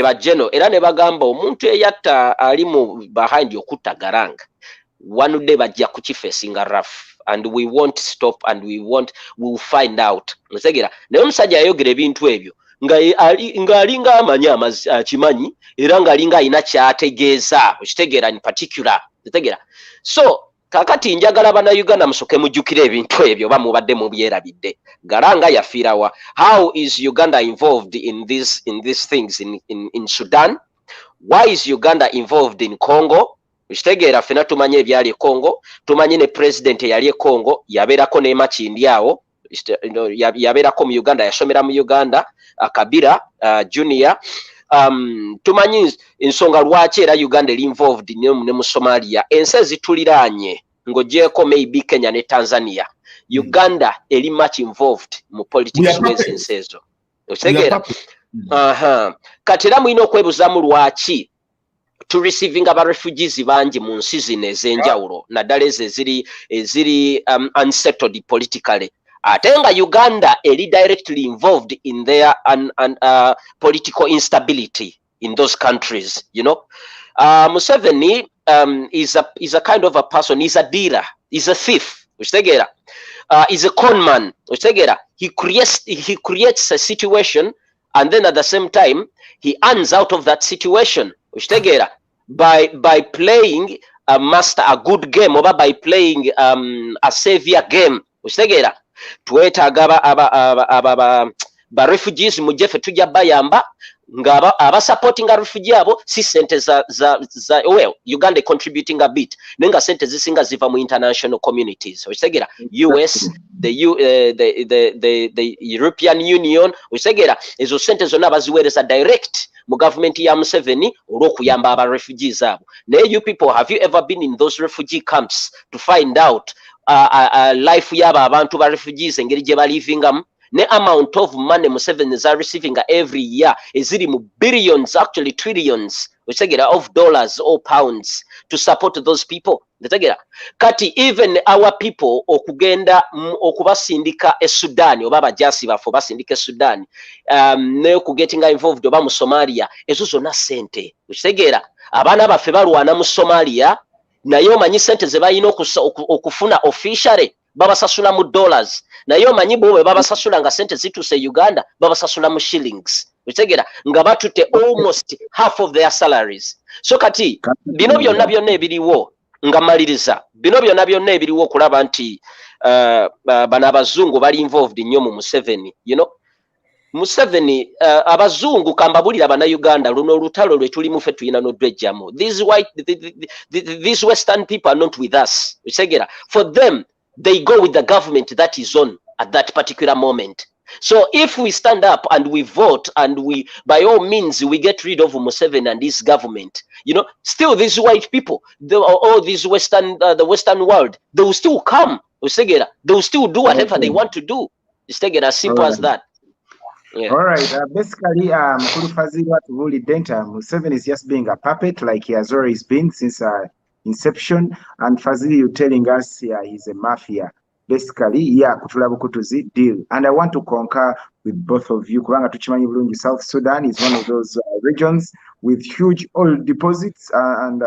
bajeno era ne bagamba omuntu eyatta ali mu behind okutta garanga one day bajja kukifeesinga rough and we won't stop and we will find out. Otegera naye omusajja yayogera ebintu ebyo ng'alinga amanyi akimanyi era ng'alinga alina kyategeeza okitegeera in particular. Otegera so kakati njagala bannayuganda musoke mujjukira ebintu ebyo oba mubadde mubyerabidde. Garanga yafiirawa. How is Uganda involved in these things in Sudan? Why is Uganda involved in Congo? Okitegeera ffena tumanye ebyali e Congo, tumanye ne president eyali e Congo yabeerako ne Makindi awo, yabeerako mu Uganda, yasomera mu Uganda, Kabira Junior. Tumanyi ensonga lwaki era Uganda eri involved ne mu Somalia. Ensi ezituliraanye ng'ogyeko maybe Kenya ne Tanzania. Uganda eri much involved mu politics w'ensi ezo. Okitegeera? Kati era mulina okwebuuzamu lwaki to receiving aba refugees bangi mu nsi zino ez'enjawulo naddala ezo eziri unsettled politically. Ate nga Uganda eri directly involved in their political instability in those countries, you know. Museveni is a kind of a person, he's a dealer, he's a thief, okitegeera. He's a con man, okitegeera. He creates a situation and then at the same time he earns out of that situation, okitegeera, by playing a good game oba by playing a savior game, okitegeera. Twetaaga ba refugees mujje ffe tujja bayamba nga aba supporting a refugee abo si sente za well Uganda contributing a bit nenga sente zisinga ziva mu international communities, okitegeera. US, the European Union, okitegeera, ezo sente zonna baziweereza direct mu government ya Museveni olw'okuyamba aba refugees abo. Naye you people, have you ever been in those refugee camps to find out life yaba abantu ba refugees engeri gye balivingamu? Ne amount of money Museveni is receiving every year eziri mu billions, actually trillions, of dollars or pounds to support those people. Kati even our people okugenda okubasindika e Sudan oba abajasi bafo basindika e Sudan ne okugetinga involved oba mu Somalia, ezo zonna sente. Abaana baffe balwana mu Somalia naye omanyi sente ze balina okufuna officially babasasula mu dollars, naye omanyi bo bwe babasasula nga sente zituuse Uganda babasasula mu shillings, okitegeera, nga batutte almost half of their salaries. So kati bino byonna ebiriwo nga maliriza, bino byonna ebiriwo okulaba nti bano abazungu bali involved nnyo mu Museveni, you know. Museveni abazungu kambabulira bannayuganda luno olutalo lwe tulimu ffe tulina n'odwejjamu. These western people are not with us, okitegeera. For them they go with the government that is on at that particular moment. So if we stand up and we vote and we, by all means, we get rid of Museveni and his government, you know, still these white people, all these the Western world, they will still come. They will still do whatever they want to do. It's as simple as that. Yeah. All right. Basically, Museveni is just being a puppet, like he has always been since inception. And Fazili, you telling us he's a mafia. Basically, yeah, kutulabukutuzi deal. And I want to concur with both of you. Kubanga tuchimanyi bulungi, South Sudan is one of those regions with huge oil deposits and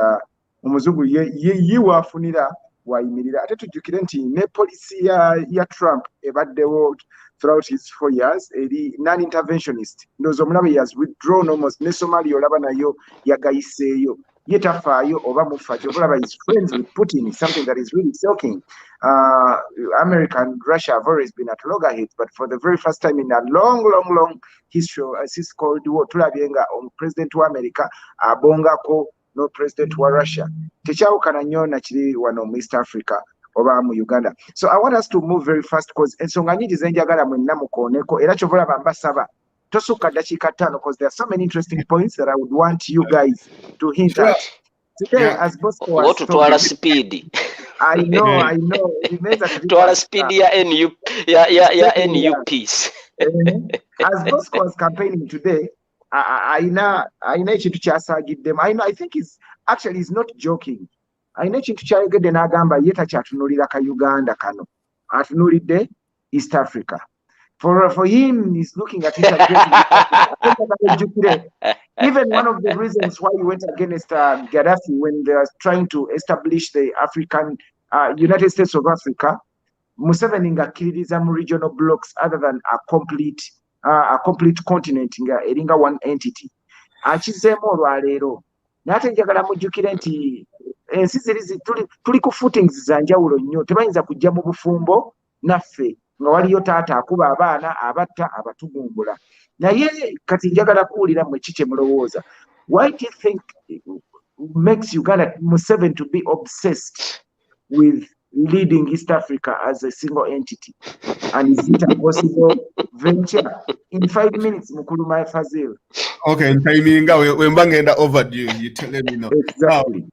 umuzungu ye wafunira wayimirira. Ate tujjukire nti ne policy ya Trump ebaddewo throughout his 4 years, non-interventionist. Ndozo mulabe he has withdrawn almost ne Somalia olaba nayo yagayiseeyo. Yetafaayo oba mufajo olaba is friends with Putin is something that is really shocking. America and Russia have always been at loggerheads, but for the very first time in a long history, since Cold War, tulabyenga President wa America abongako no President wa Russia. Tekyawukana nnyo na kiri wano mu East Africa oba mu Uganda. So I want us to move very fast because ensonga nyingi zenjagala mwenna mukooneko era kyovola bambasaba tosuka dakiika 5 because there are so many interesting points that I would want you guys to hint at. today, as Bosco was ng'otutwala talking, speed. I know, it remains that Twala speed ya NUPs. As Bosco was campaigning today, I know ekintu kyasagiddemu. I think he's not joking. I know ekintu kyayogedde n'agamba ye takyatunuulira ka Uganda kano, atunuulidde East Africa. For him, he's looking at it again. Even one of the reasons why he went against Gaddafi when they were trying to establish the African United States of Africa, Museveni ngakkiririza mu regional blocks other than a complete continent eringa one entity. Akizeemu olwaleero naate njagala mujjukire nti ensi ziri tuli ku footings za njawulo nnyo, tebayinza kujja mu bufumbo naffe nga waliyo taata akuba abaana abatta abatugumbula. Naye kati njagala kuwulira mmwe ki kye mulowooza. Why do you think makes Uganda Museveni to be obsessed with leading East Africa as a single entity? And is it a possible venture? In 5 minutes, Mukuluma Fazil. Okay, timing when banging overdue, you telling me now. Exactly.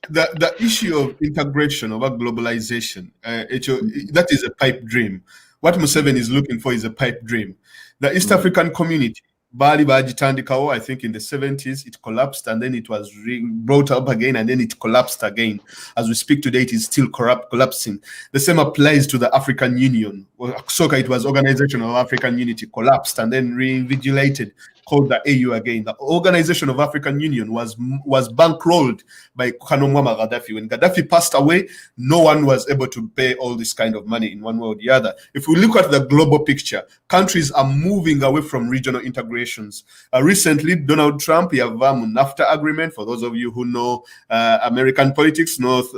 The issue of integration, of globalization, that is a pipe dream. What Museveni is looking for is a pipe dream. The East African community, Bali Bajitandikao, I think in the 70s, it collapsed and then it was brought up again and then it collapsed again. As we speak today, it is still collapsing. The same applies to the African Union. SOCA, it was Organization of African Unity, collapsed and then reinvigilated, called the AU again. The Organization of African Union was bankrolled by Muammar Gaddafi. When Gaddafi passed away, no one was able to pay all this kind of money in one way or the other. If we look at the global picture, countries are moving away from regional integrations. Recently, Donald Trump, you have NAFTA agreement. For those of you who know American politics, North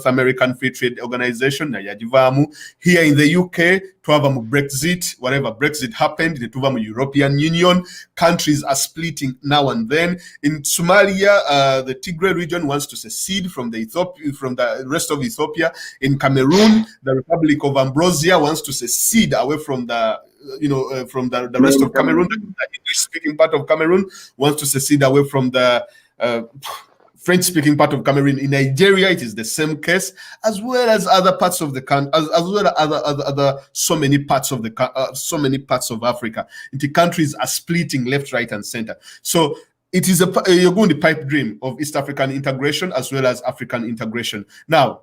American Free Trade Organization. Here in the UK, Brexit, whatever Brexit happened, the European Union, countries are splitting now and then. In Somalia, the Tigray region wants to secede from the rest of Ethiopia. In Cameroon, the Republic of Ambrosia wants to secede away from the rest of Cameroon. The English-speaking part of Cameroon wants to secede away from the French-speaking part of Cameroon. In Nigeria, it is the same case, as well as other parts of the country, as well as other so many parts of Africa. The countries are splitting left, right, and center. So it is you're going the pipe dream of East African integration as well as African integration. Now,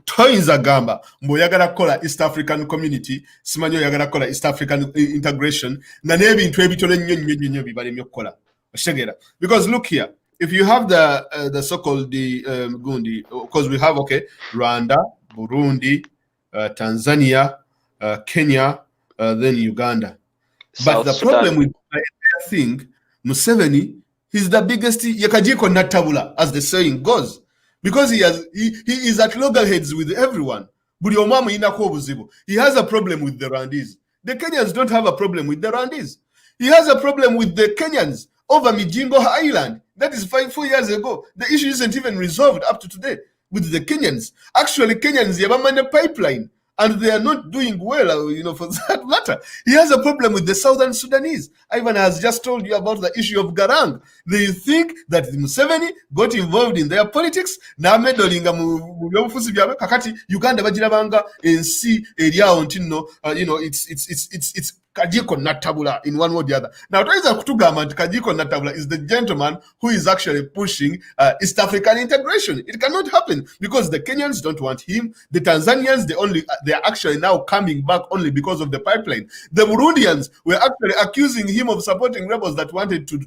toyinza gamba mboyagala kola East African community simanyo yagala kola East African integration nga nebintu ebitono nnyo bibalemye okukola oshegera. Because look here, if you have the so-called Gundi, because we have Rwanda, Burundi, Tanzania, Kenya, then Uganda. But the problem with the entire thing, Museveni, he's the biggest yakajiko natabula, as the saying goes, because he is at loggerheads with everyone. He has a problem with the Rwandese. The Kenyans don't have a problem with the Rwandese. He has a problem with the Kenyans over Mijingo Island. That is 4 years ago. The issue isn't even resolved up to today with the Kenyans. Actually, Kenyans have a pipeline and they are not doing well, for that matter. He has a problem with the Southern Sudanese. Ivan has just told you about the issue of Garang. They think that Museveni got involved in their politics. Na medolinga mu byobufuzi byabe kakati Uganda bagirabanga ensi eriawo ntino, it's Kajiko Natabula in one way or the other. Now, Kajiko Natabula is the gentleman who is actually pushing East African integration. It cannot happen because the Kenyans don't want him. The Tanzanians, they are actually now coming back only because of the pipeline. The Burundians were actually accusing him of supporting rebels that wanted to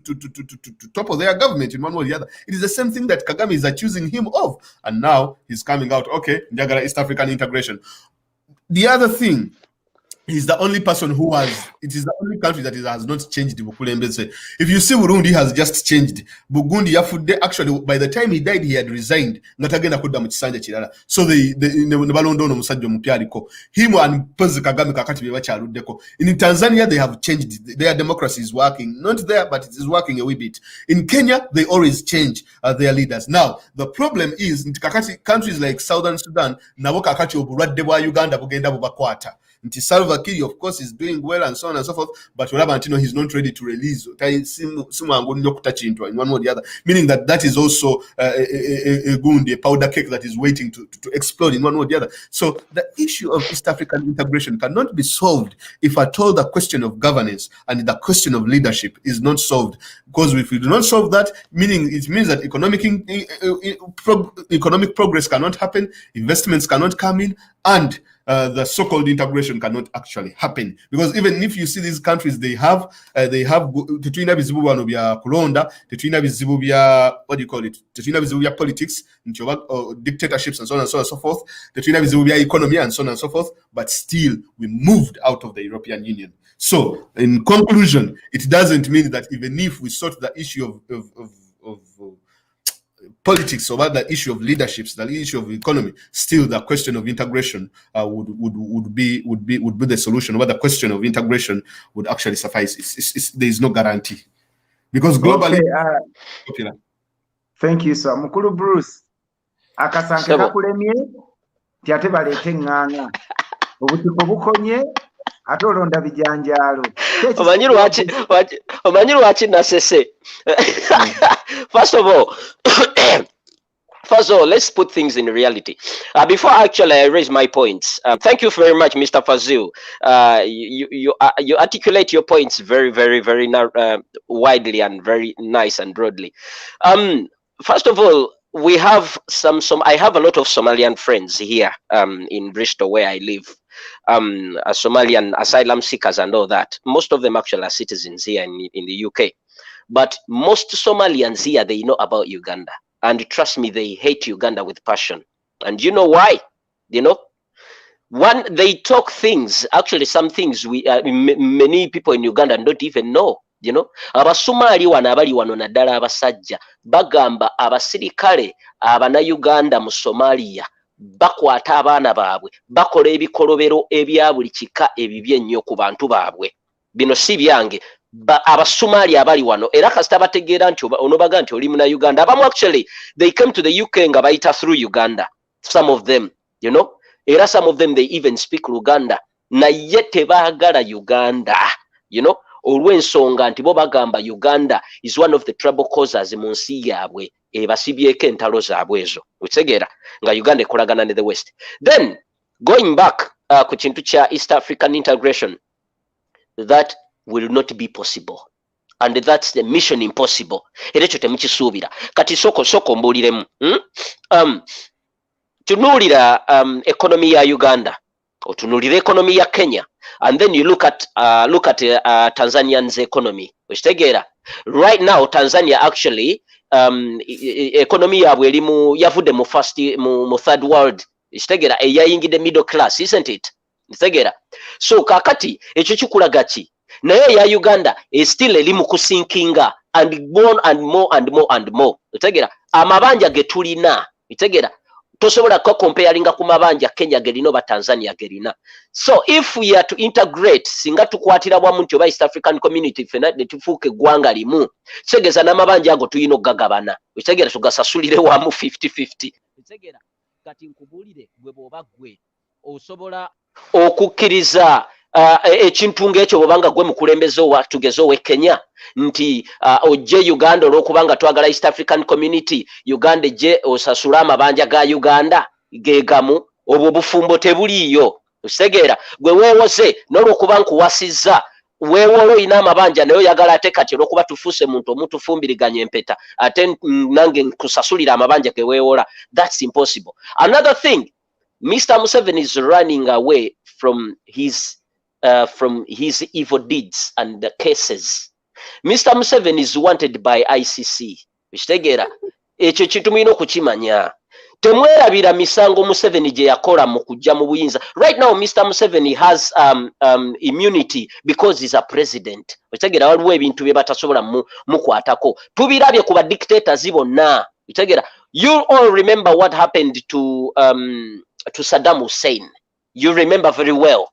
topple their government in one way or the other. It is the same thing that Kagame is accusing him of. And now he's coming out, Njagala East African integration. The other thing, he's the only person it is the only country that has not changed. If you see, Burundi has just changed. Burundi Yafude, actually, by the time he died, he had resigned. So him and Kagame Kakati. In Tanzania, they have changed. Their democracy is working. Not there, but it is working a wee bit. In Kenya, they always change their leaders. Now, the problem is, in countries like Southern Sudan, Uganda, Nti Salva Kiir, of course, is doing well and so on and so forth, but he's not ready to release. In one way or the other, meaning that is also a powder cake that is waiting to explode in one way or the other. So the issue of East African integration cannot be solved if at all the question of governance and the question of leadership is not solved. Because if we do not solve that, it means that economic progress cannot happen, investments cannot come in, and the so-called integration cannot actually happen. Because even if you see these countries, they have Tetwina bizibu wano bya kulonda, Tetwina bizibu bya Tetwina bizibu bya politics, dictatorships and so on and so forth, Tetwina bizibu bya economy and so on and so forth, but still we moved out of the European Union. So in conclusion, it doesn't mean that even if we sort the issue of politics, or the issue of leaderships, the issue of economy, still the question of integration would be the solution. But the question of integration would actually suffice. There is no guarantee because globally. Okay, thank you, sir. Mukulu Bruce, akasanke kakulemye tyate balete nganga obutiko bukonye atolonda bijanjalo omanyi lwaki nasese. First of all, let's put things in reality. Before actually I raise my points, thank you very much, Mr. Fazil. You articulate your points very, very, very widely and very nice and broadly. First of all, we have I have a lot of Somalian friends here in Bristol where I live. Somalian asylum seekers and all that. Most of them actually are citizens here in the UK. But most Somalians here, they know about Uganda. And trust me, they hate Uganda with passion. And you know why? One, they talk things, actually some things many people in Uganda don't even know. Abasomali wano abali wano naddala abasajja bagamba abasirikale abana-Uganda mu Somalia bakwata abaana baabwe bakola ebikolobero ebya buli kika ebibye ennyo ku bantu baabwe. Bino si byange. Abasomali abali wano era kasita bategeera nti onobaga nti oli muna Uganda. Abamu actually they came to the UK nga bayita through Uganda, some of them, era some of them they even speak Luganda naye tebaagala Uganda, olw'ensonga nti bo bagamba Uganda is one of the trouble causers mu nsi yaabwe ebasibyeko entalo zaabwe ezo. Okitegeera nga Uganda ekolagana ne the West. Then going back ku kintu kya East African integration, that will not be possible, and that's the mission impossible. Era ekyo temukisuubira. Kati soko mbuuliremu. Tunuulira economy ya Uganda, otunuulira economy ya Kenya, and then you look at Tanzanian's economy. Okitegeera right now Tanzania actually economy yaabwe yavudde mu third world. Okitegeera eyayingidde middle class, isn't it? Okitegeera so kakati ekyo kikulaga ki? Naye ya Uganda is still eri mu kusinkinga and more and more and more and more. Okitegeera amabanja ge tulina, okitegeera tosobola comparinga ku mabanja Kenya gerino ba Tanzania gerina. So if we are to integrate, singa tukwatira bwamu nti oba East African community fena ne tufuuke eggwanga limu, kitegeeza n'amabanja ago tuyina okugagabana. Okitegeera tugasasulire wamu 50-50. Okitegeera kati nkubuulire gwe bw'oba gwe osobola okukkiriza ekintu ng'ekyo bw'obanga gwe mukulembeze tugeze owe Kenya nti ojje Uganda olw'okubanga twagala East African community, Uganda ejje osasula amabanja ga Uganda geegamu, obwo bufumbo tebuliiyo. Okitegeera gwe weewoze n'olw'okuba nkuwasizza weewola olina amabanja naye oyagala ate kati olw'okuba tufuuse muntu omutufumbiriganya empeta ate nange nkusasulira amabanja ge weewola. That's impossible. Another thing, Mr. Museveni is running away from his evil deeds and the cases. Mr. Museveni is wanted by ICC. Okitegeera ekyo kitumina okukimanya. Temwerabira misango Museveni gye yakola mu kujja mu buyinza. Right now Mr. Museveni has immunity because he's a president. Okitegeera waliwo ebintu bye batasobola mukwatako. Tubirabye ku ba dictators bonna. Okitegeera you all remember what happened to Saddam Hussein. You remember very well.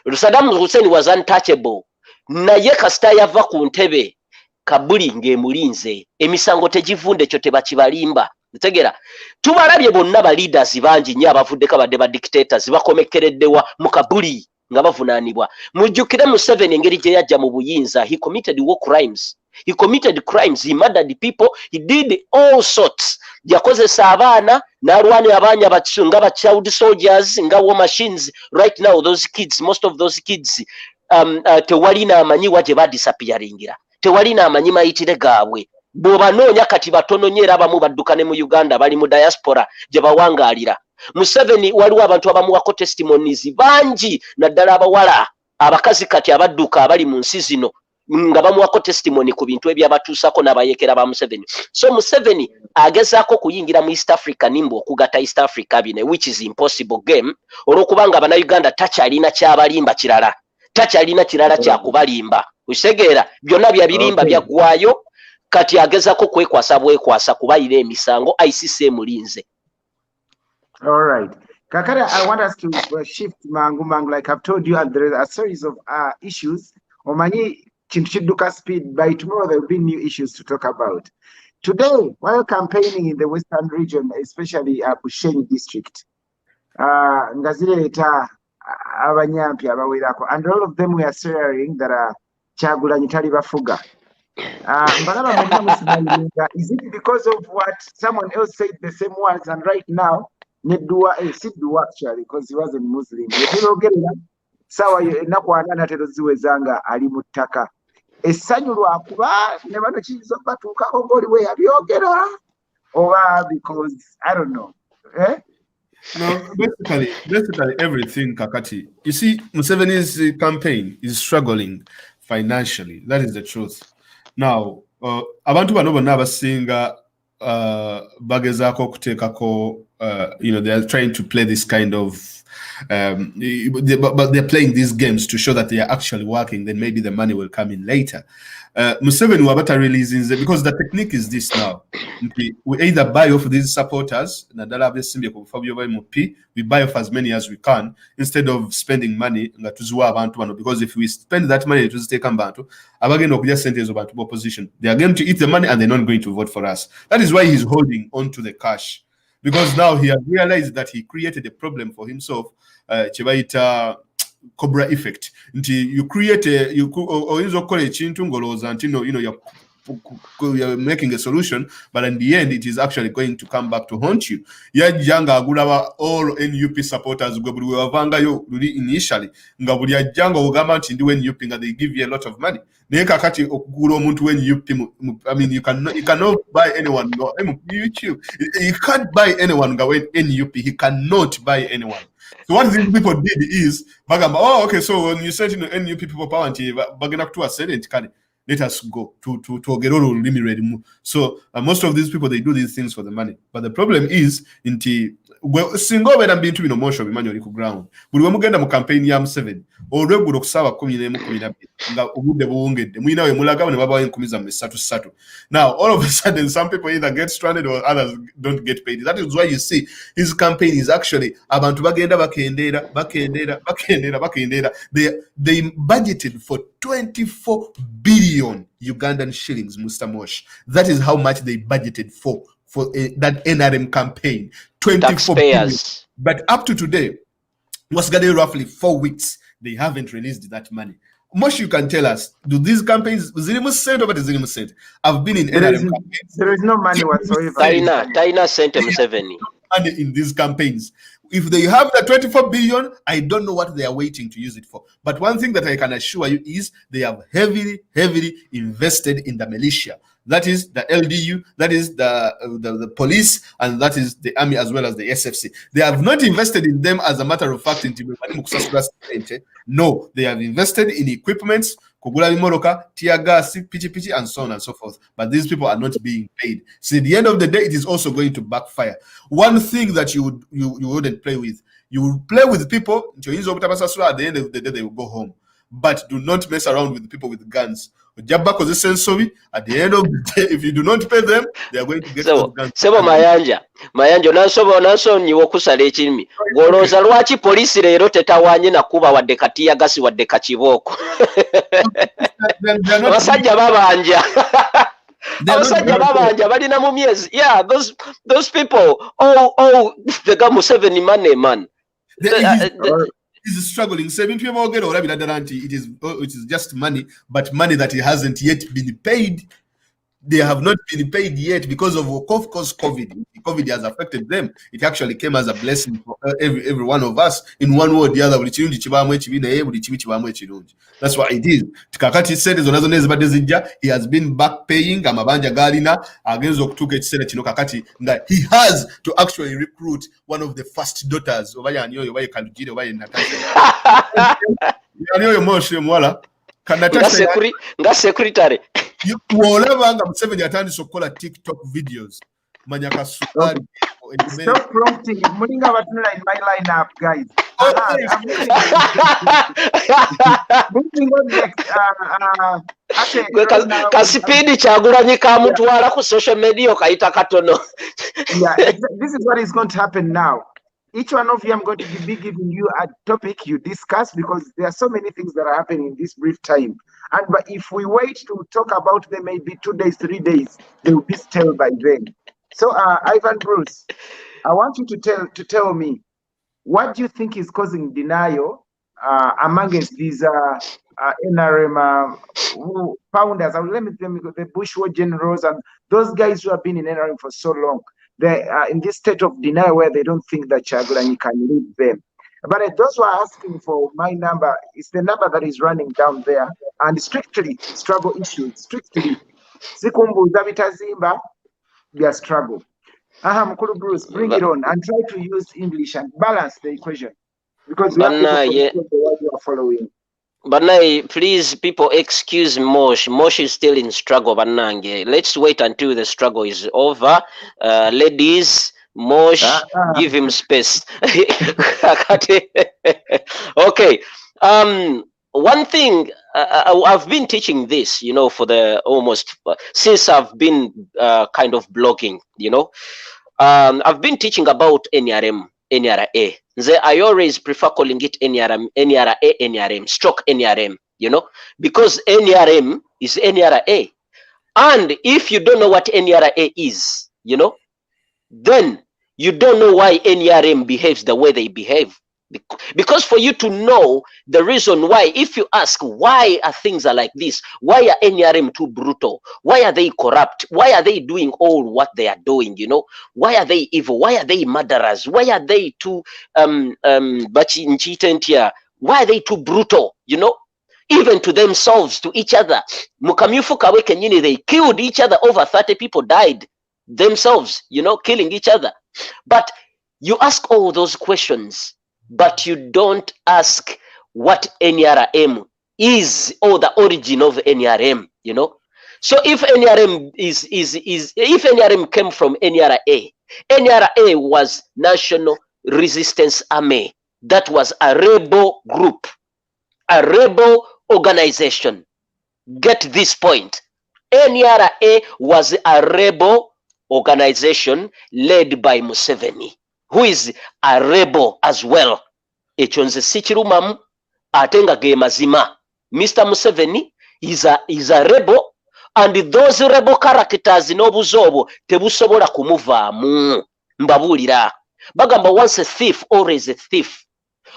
Saddam Hussein was untouchable. Naye kasita yava ku ntebe Kabuli ng'emulinze. Emisango tegivunde kyo tebakibalimba. Okitegeera tubalabye bonna ba leaders bangi nnyo abavuddeko abadde ba dictators bakomekereddewa mu Kabuli. nga bavunaanibwa. Mujjukire Museveni engeri gye yajja mu buyinza. He committed war crimes. He committed crimes. He murdered people. He did all sorts. Yakozesa abaana n'alwanira abaanya nga ba child soldiers nga war machines. Right now those kids, most of those kids tewali n'amanyi wa gye badisappearingira. Tewali n'amanyi mayitire gaabwe. Bw'obanoonya kati batono nnyo era abamu baddukane mu Uganda bali mu diaspora gye bawangaalira. Museveni waliwo abantu abamuwako testimonies bangi naddala abawala abakazi kati abadduka abali mu nsi zino nga bamuwako testimony ku bintu ebyabatuusako n'abayekera ba Museveni. So Museveni agezaako kuyingira mu East Africa nimba okugata East Africa bine, which is impossible game, olw'okubanga Abannayuganda takyalina kyabalimba kirala, takyalina kirala kyakubalimba. Usegeera byonna byabirimba byaggwayo, kati agezaako kwekwasa bwekwasa kubayira emisango ICC emulinze. All right. Kakara, I want us to shift mangu, like I've told you, and there is a series of issues. Omanyi Chinchiduka speed. By tomorrow, there will be new issues to talk about. Today, while campaigning in the Western region, especially Bushenyi district, Ngazireta, Abanyampi, Abawirako, and all of them were swearing that Chagulanyi Talibafuga. Is it because of what someone else said the same words, and right now, Nedua Sidua actually, because he wasn't Muslim. Sawa nakwana nateroziwezanga ali mutaka. Essanyu lwakuba ne bano kizo batuuka ngoli we yabyogera oba because I don't know. No, basically everything, Kakati. You see, Museveni's campaign is struggling financially. That is the truth. Now, abantu bano bonna abasinga bagezako kuteekako, they are trying to play this kind of but they're playing these games to show that they are actually working. Then maybe the money will come in later. Museveni wabata releasing because the technique is this now. We either buy off these supporters, we buy off as many as we can instead of spending money. Because if we spend that money to take Bantu, of opposition, they are going to eat the money and they're not going to vote for us. That is why he's holding on to the cash. Because now he has realized that he created a problem for himself. Chibaita Cobra effect. You create you're making a solution, but in the end, it is actually going to come back to haunt you. Yajanga agulawa all NUP supporters initially. When NUP they give you a lot of money. I mean, you cannot buy anyone. You can't buy anyone when NUP. He cannot buy anyone. So what these people did is, okay, so when you said NUP people power, let us go to Geroro Limited. So most of these people, they do these things for the money. But the problem is, single when I'm being to motion with manual ground. We will get a campaign yam 7 or regular Sawa now all of a sudden some people either get stranded or others don't get paid. That is why you see his campaign is actually about bakendera. They budgeted for 24 billion Ugandan shillings, Mr. Mosh. That is how much they budgeted for that NRM campaign. 24 billion. But up to today, was getting roughly 4 weeks. They haven't released that money. Mosh, you can tell us, do these campaigns, Zinimus sent over to Zinimus sent? I've been in NRM campaigns. There is no money whatsoever. Taina sent him 7. Money in these campaigns. If they have the 24 billion, I don't know what they are waiting to use it for. But one thing that I can assure you is they have heavily invested in the militia. That is the LDU, that is the police, and that is the army as well as the SFC. They have not invested in them as a matter of fact. No, they have invested in equipments, kugula imoroka, tear gas, pichi, and so on and so forth. But these people are not being paid. So at the end of the day, it is also going to backfire. One thing that you wouldn't play with, you will play with people at the end of the day they will go home. But do not mess around with people with guns. At the end of the day, if you do not pay them, they are going to get guns. Sebo Mayanja naso nyiwo kusala ekirimi. Goloza lwaki polisi leero tetawanye na kuba wadde katiya gasi wadde kachiboko. Abasajja babanja. Abasajja babanja balina mu myezi. Yeah, those people. Oh, the guy Museveni money man. He's struggling. It is just money, but money that he hasn't yet been paid. They have not been paid yet because of course COVID. COVID has affected them. It actually came as a blessing for every one of us in one way or the other. That's what it is. Kakati said he has been back paying amabanja galina against okutuka ekisere kino kakati that he has to actually recruit one of the first daughters oba yanyo oba Kalugire oba Natasha. Yanyo Moshe mwala Natasha nga secretary. Olabanga Museveni atandise okukola TikTok videos. Manyaka sukari. Stop prompting. Mulinga batula in my lineup, guys. Moving on next. Kasipidi Chagulanyi kamutwala ku social media okaita katono. Yeah, this is what is going to happen now. Each one of you, I'm going to be giving you a topic you discuss because there are so many things that are happening in this brief time. But if we wait to talk about them, maybe 2 days, 3 days, they will be stale by then. So, Ivan Bruce, I want you to tell me, what do you think is causing denial amongst these NRM founders? Let me the Bushwa generals and those guys who have been in NRM for so long. They are in this state of denial where they don't think that Chagulanyi can lead them. But those who are asking for my number, it's the number that is running down there, and strictly struggle issues, strictly. Sikumbu Zabitazimba, their struggle. Mukulu Bruce, bring it on and try to use English and balance the equation because we have to the word you are following. But now, please, people, excuse Mosh. Mosh is still in struggle, Banange. Let's wait until the struggle is over. Ladies, Mosh, give him space. Okay. One thing, I've been teaching this, for the almost, since I've been kind of blogging, I've been teaching about NRM. NRA. I always prefer calling it NRM, NRA, NRM, stroke NRM, because NRM is NRA. And if you don't know what NRA is, then you don't know why NRM behaves the way they behave. Because for you to know the reason why, if you ask why are things are like this, why are NRM too brutal, why are they corrupt, why are they doing all what they are doing, why are they evil, why are they murderers, why are they too why are they too brutal, even to themselves, to each other. They killed each other, over 30 people died themselves, killing each other. But you ask all those questions, but you don't ask what NRM is or the origin of NRM, So if NRM if NRM came from NRA, NRA was National Resistance Army. That was a rebel group, a rebel organization. Get this point. NRA was a rebel organization led by Museveni, who is a rebel as well. Echonze sichirumamu atenga ge mazima. Mr. Museveni is a rebel, and those rebel characters n'obuzobo tebusobola kumuvaamu. Mbabulira bagamba, once a thief always a thief,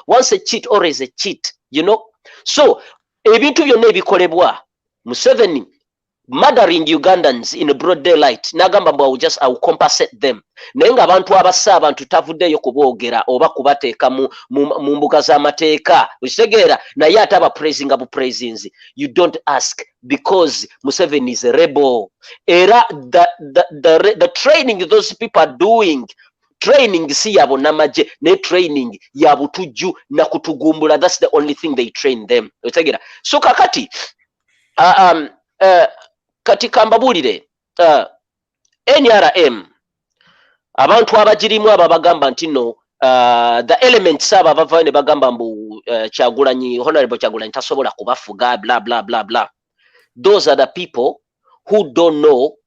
once a cheat always a cheat, So ebintu byonna ebikolebwa Museveni murdering Ugandans in broad daylight, nagamba mbu I will compensate them. Naye nga abantu abassa abantu tavuddeyo kuboogera oba kubateeka mu mbuga z'amateeka, okitegeera, naye ate abapraisinga bupraisinzi. You don't ask, because Museveni is a rebel. Era the training those people are doing, training si yabo namaje, ne training ya butujju na kutugumbula. That's the only thing they train them. Okitegeera. So kakati kati kambabulire NRM abantu abagirimu abagamba nti no the elements aba bava ne bagamba mbu Kyagulanyi, Honorable Kyagulanyi tasobola kubafuga blah blah blah blah. Those are the people who don't know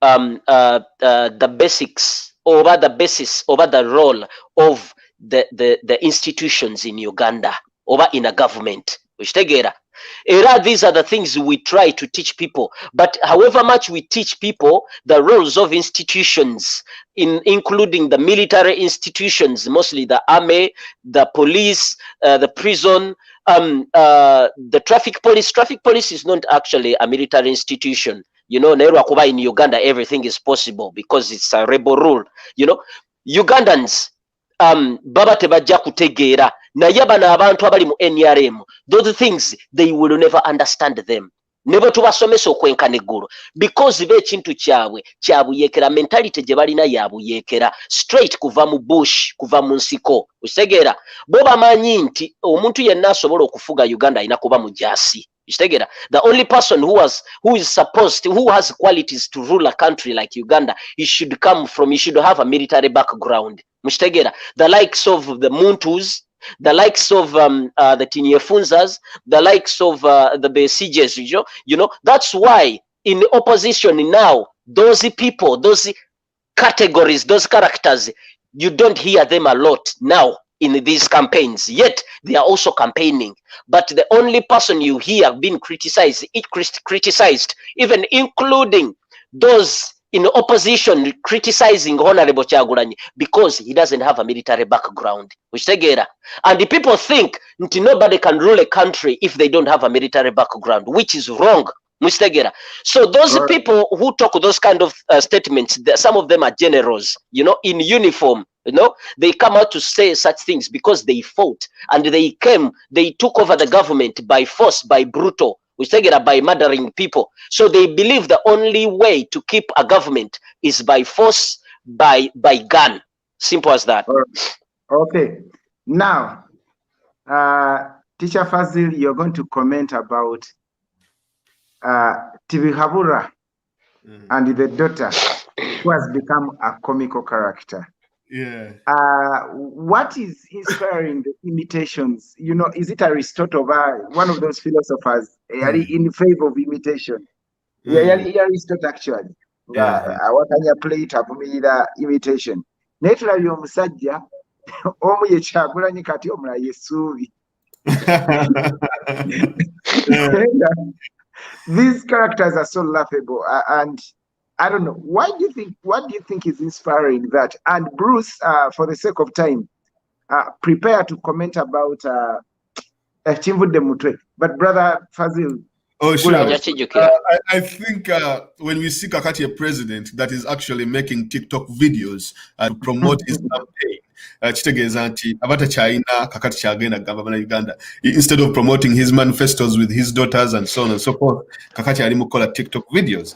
the basics over the basis over the role of the institutions in Uganda over in a government. Ukitegeera. Era, these are the things we try to teach people. But however much we teach people the roles of institutions, including the military institutions, mostly the army, the police, the prison, the traffic police. Traffic police is not actually a military institution. You know, in Uganda, everything is possible because it's a rebel rule. You know, Ugandans, baba tebajja kutegeera naye bano abantu abali mu NRM, those things they will never understand them. Nebo tubasomesa okwenkana eggulu because b'ekintu kyabwe kyabuyekera, mentality gye balina yabuyekera straight kuva mu bush, kuva mu nsiko. Okitegeera, bo bamanyi nti omuntu yenna asobola okufuga Uganda alina kuba mujaasi. The only person who has qualities to rule a country like Uganda, he should have a military background. The likes of the Muntu, the likes of the Tinyefunzas, the likes of the Besiges, you know, that's why in the opposition now, those people, those categories, those characters, you don't hear them a lot now in these campaigns, yet they are also campaigning. But the only person you hear being criticized, even including those in opposition criticizing Honorable Kyagulanyi, because he doesn't have a military background. And the people think nobody can rule a country if they don't have a military background, which is wrong. So those people who talk those kind of statements, some of them are generals, you know, in uniform. You know, they come out to say such things because they fought and they took over the government by force, by brutal, by murdering people. So they believe the only way to keep a government is by force, by gun. Simple as that. Okay. Now, Teacher Fazil, you're going to comment about Tibihabura and the daughter who has become a comical character. Yeah. What is inspiring the imitations? You know, is it Aristotle, one of those philosophers, in favor of imitation? Yeah, Aristotle actually. What can you play it up imitation? Naturally, you're Musajja, Omu Yechagulanyi kati omula Yesuvi. These characters are so laughable, and I don't know. What do you think is inspiring that? And Bruce, for the sake of time, prepare to comment about Chimvude Mutwe. But Brother Fazil. Oh, sure. I think when we see Kakati a president that is actually making TikTok videos to promote his campaign, Uganda, instead of promoting his manifestos with his daughters and so on and so forth, Kakati alimukola TikTok videos.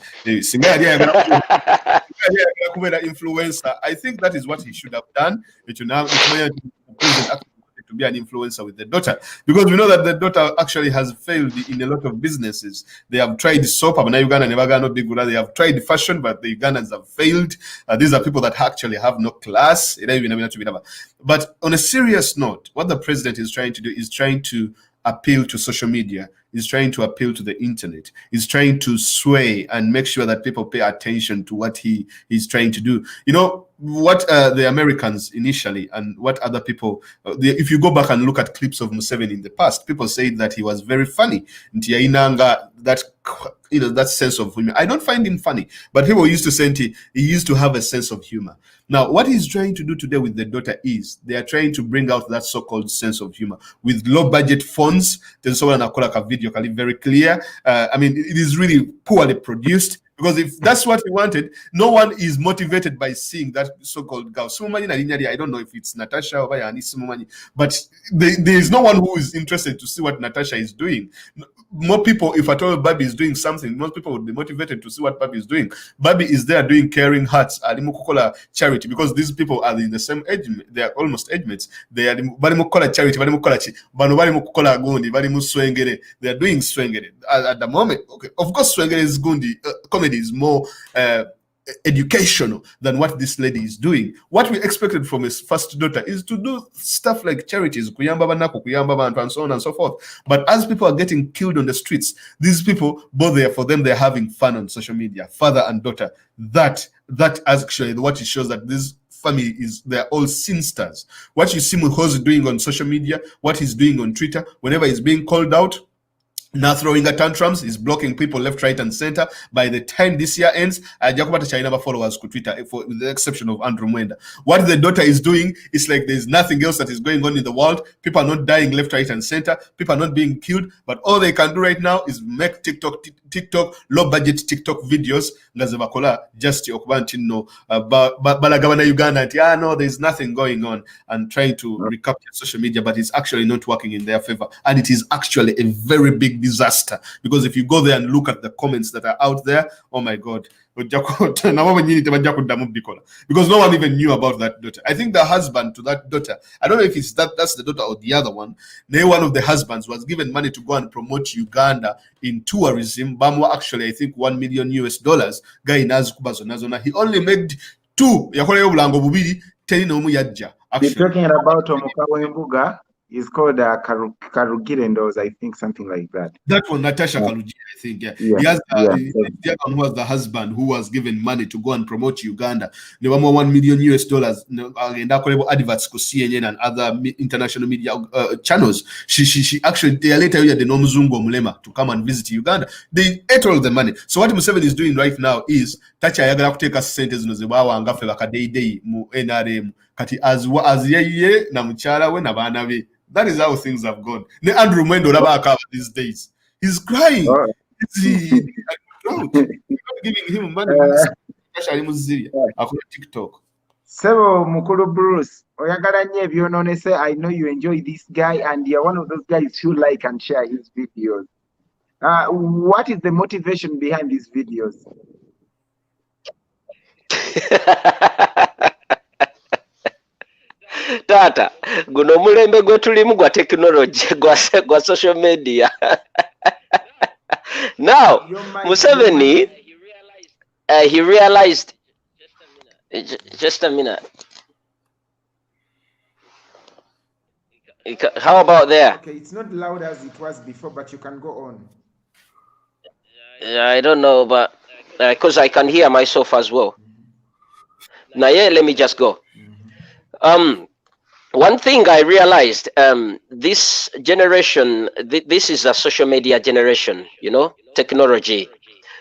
Influencer. I think that is what he should have done. To be an influencer with the daughter, because we know that the daughter actually has failed in a lot of businesses. They have tried soap, but Uganda never got no big. They have tried fashion, but the Ugandans have failed. These are people that actually have no class. But on a serious note, what the president is trying to do is trying to appeal to social media, is trying to appeal to the internet, is trying to sway and make sure that people pay attention to what he is trying to do. You know, what the Americans initially and what other people, if you go back and look at clips of Museveni in the past, people say that he was very funny. That, you know, that sense of humor. I don't find him funny, but people used to say he used to have a sense of humor. Now, what he's trying to do today with the daughter is they are trying to bring out that so-called sense of humor with low-budget funds. There's someone I call a video, very clear. I mean, it is really poorly produced. Because if that's what he wanted, no one is motivated by seeing that so-called girl. I don't know if it's Natasha or but there is no one who is interested to see what Natasha is doing. More people, if at all Babi is doing something, most people would be motivated to see what Babi is doing. Babi is there doing caring hearts, charity, because these people are in the same age, they are almost age mates. They are charity, they are doing swengere at the moment. Okay, of course, swengere is gundi. Comedy is more educational than what this lady is doing. What we expected from his first daughter is to do stuff like charities, and so on and so forth. But as people are getting killed on the streets, these people, both there for them, they're having fun on social media, father and daughter. That actually what it shows that this family they're all sinsters. What you see Muhozi doing on social media, what he's doing on Twitter, whenever he's being called out, now throwing at tantrums, is blocking people left, right, and center. By the time this year ends, Jakubata China followers on Twitter, for with the exception of Andrew Mwenda. What the daughter is doing is like there's nothing else that is going on in the world. People are not dying left, right, and center. People are not being killed. But all they can do right now is make TikTok, low budget TikTok videos. Just Balagavana Uganda. No, there's nothing going on, and trying to recapture social media, but it's actually not working in their favor, and it is actually a very big disaster, because if you go there and look at the comments that are out there, oh my god, because no one even knew about that daughter. I think the husband to that daughter, I don't know if it's that's the daughter or the other one, one of the husbands was given money to go and promote Uganda in tourism. Bamwa actually, I think $1 million. Guy he only made 2. You're talking about Omukawembuga. It's called Karugirendos, I think, something like that. That one, Natasha Karugi, I think. Yeah. He has the other one was the husband who was given money to go and promote Uganda. There were more $1 million. And adverts for CNN and other international media channels. She actually, they later had the Nomzungo Mulema to come and visit Uganda. They ate all the money. So what Museveni is doing right now is Tacha Yagara take a sentence no zebawa and gafe bakadei mu NRM. Kati as yeye na mchara we na bana be. That is how things have gone. Andrew Mwendo these days. He's crying. He's not giving him money. TikTok. So, Mukuru Bruce, I know you enjoy this guy, and you're one of those guys who like and share his videos. What is the motivation behind these videos? Tata, guno mulembe gwe tulimu gwa technology gwa social media. Now, Museveni, he realized. Just a minute. How about there? Okay, it's not loud as it was before, but you can go on. I don't know, but because I can hear myself as well. Now, yeah, let me just go. One thing I realized, this generation, this is a social media generation, you know, technology.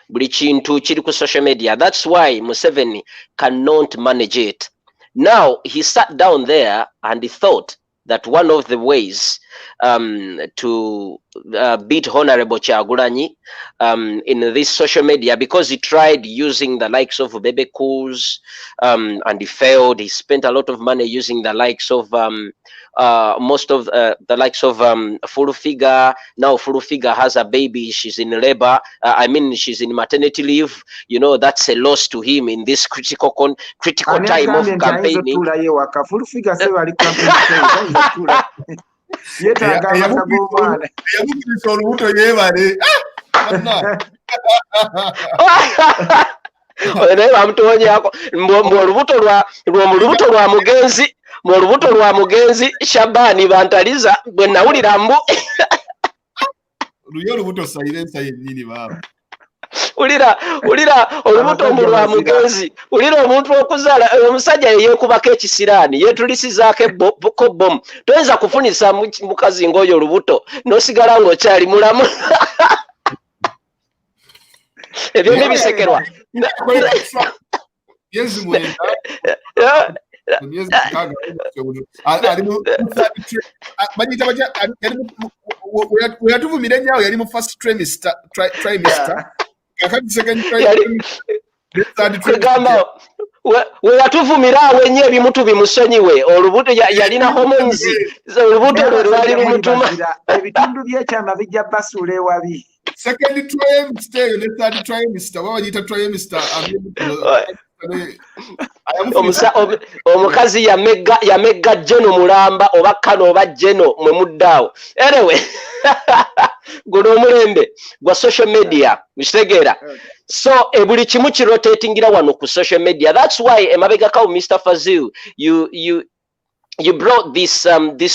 Breaching to social media. That's why Museveni cannot manage it. Now, he sat down there and he thought that one of the ways to beat Honorable Kyagulanyi in this social media, because he tried using the likes of Bebe Coos and he failed. He spent a lot of money using the likes of most of the likes of Full Figure. Now Full Figure has a baby. She's in labor. I mean, she's in maternity leave. You know, that's a loss to him in this critical time of campaigning. Mu lubuto lwa mugenzi Shabani bantaliza bwe nawulira mbu luyo lubuto silence yennyini baba ulira olubuto lwa mugenzi ulira omuntu okuzaala omusajja yeekubako ekisiraani yeetulisizaako bom toyinza kufunisa mukazi ng'oyo olubuto n'osigala ng'okyali mulamu ebyo nebisekerwa weyatuvumira nnyo yali mu first trimester kwegamba weyatuvumira awo ennyo ebimutu bimusonyiwe olubuto yalina hormones olubuto lwe lwali lumutuma ebitundu by'ekyama bijja basuula ewabi second trimester ne third trimester wabagiyita trimester omukazi yamegga Jeno mulamba oba Kano oba Jeno mwe muddaawo anyway guno omulembe gwa social media mukitegeera so buli kimu kirotatingira wano ku social media. That's why emabegakawo Mr. Fazil you brought this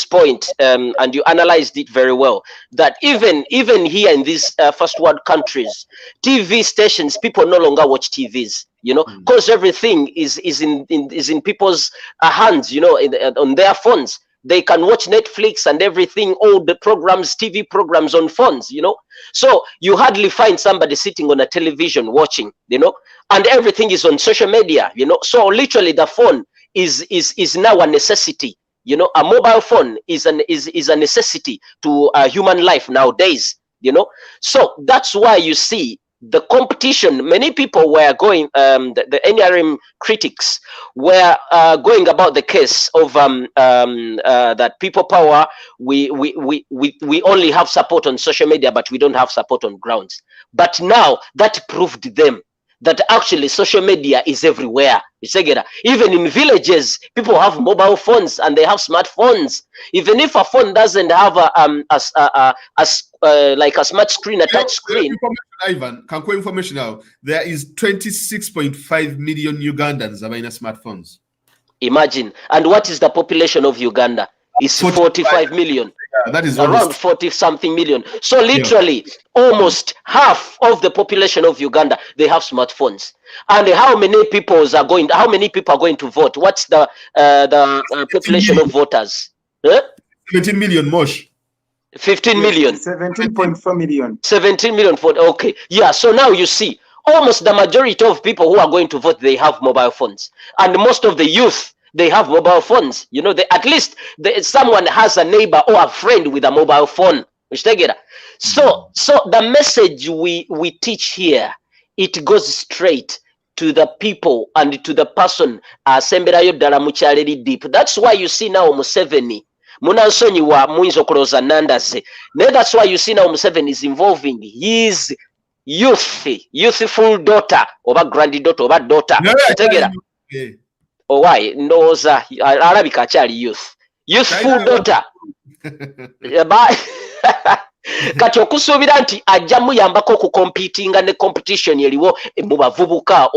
point and you analyzed it very well, that even here in these first world countries, TV stations, people no longer watch TVs, you know, because everything is in people's hands, you know, on their phones. They can watch Netflix and everything, all the programs, TV programs on phones, you know. So you hardly find somebody sitting on a television watching, you know, and everything is on social media, you know. So literally the phone is now a necessity. You know, a mobile phone is a necessity to human life nowadays, you know. So that's why you see the competition. Many people were going, the NRM critics were going about the case of that people power, we only have support on social media, but we don't have support on grounds. But now that proved them that actually social media is everywhere. Even in villages, people have mobile phones and they have smartphones. Even if a phone doesn't have like a smart screen, a touch screen. Ivan, can go information now. There is 26.5 million Ugandans having smartphones. Imagine. And what is the population of Uganda? It's 45 million. Yeah, that is around 40 something million. So literally almost half of the population of Uganda, they have smartphones. And how many people are going to vote? What's the population of voters? 17 million, Mosh. 15 million. 17.4 million. 17 million for, okay. Yeah, so now you see almost the majority of people who are going to vote, they have mobile phones. And most of the youth, they have mobile phones. You know, at least someone has a neighbor or a friend with a mobile phone. So the message we teach here, it goes straight to the people and to the person. Deep. That's why you see now Museveni. That's why you see now Museveni is involving his youthful daughter or granddaughter or daughter. Oh, why? Ndoza alabika akyali youthful daughter. Kati okusuubira nti ajja muyambako okukompitinga ne competition eriwo mu bavubuka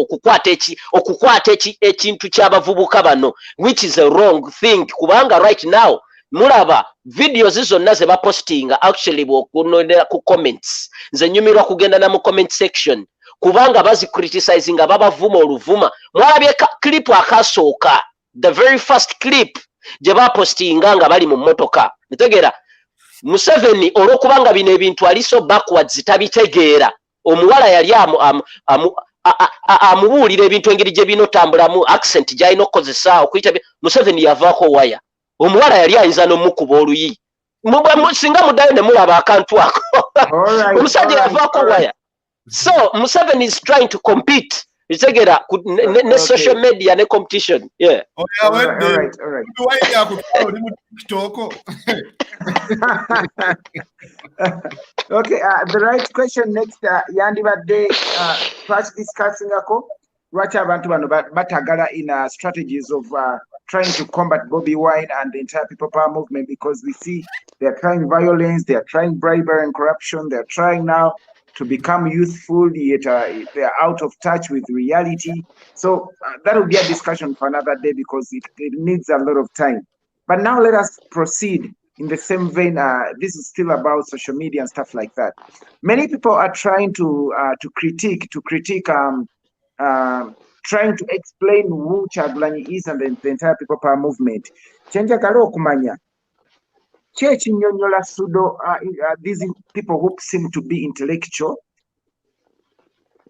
okukwata ekintu ky'abavubuka bano, which is a wrong thing, kubanga right now mulaba videos zonna ze bapostinga actually bw'okunonera ku comments. Nze nyumirwa kugenda na mu comment section kubanga bazi criticizing babavuma oluvuma. Mwalabye clip akasooka, the very first clip gye bapostinga nga bali mu mmotoka. Mutegeera Museveni olw'okubanga bino ebintu ali so backwards tabitegeera, omuwala yali amubuulira ebintu engeri gye binotambulamu, accent gy'alina okukozesa okuyita. Museveni yavaako waya, omuwala yali ayinza n'omukuba oluyi. Singa muddayo ne mulaba akantu ako, omusajja yavaako waya. So Museveni is trying to compete. Ne social media ne competition. Yeah. All right. Okay, the right question next, yandibadde first discussing ako lwaki abantu bano batagala in strategies of trying to combat Bobi Wine and the entire People Power movement, because we see they're trying violence, they're trying bribery and corruption, they're trying now to become youthful, yet they're out of touch with reality. So that will be a discussion for another day because it needs a lot of time. But now let us proceed in the same vein. This is still about social media and stuff like that. Many people are trying to critique, trying to explain who Kyagulanyi is and the entire People Power movement. Kyenjagala okumanya these people who seem to be intellectual.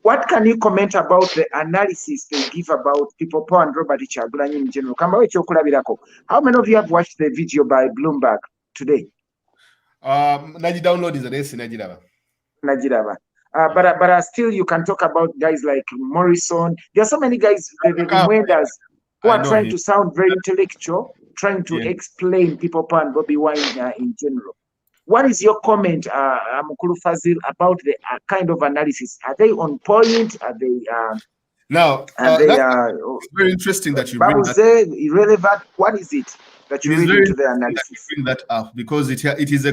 What can you comment about the analysis they give about People Power and Robert Kyagulanyi in general? How many of you have watched the video by Bloomberg today? Download is Najiraba. But still you can talk about guys like Morrison. There are so many guys, the who are trying to sound very intellectual, trying to explain People Power and Bobi Wine in general. What is your comment, Mukulu Fazil, about the kind of analysis? Are they on point? Are they very interesting that you bring that. Irrelevant? What is it that you read into the analysis? Bring that up because it is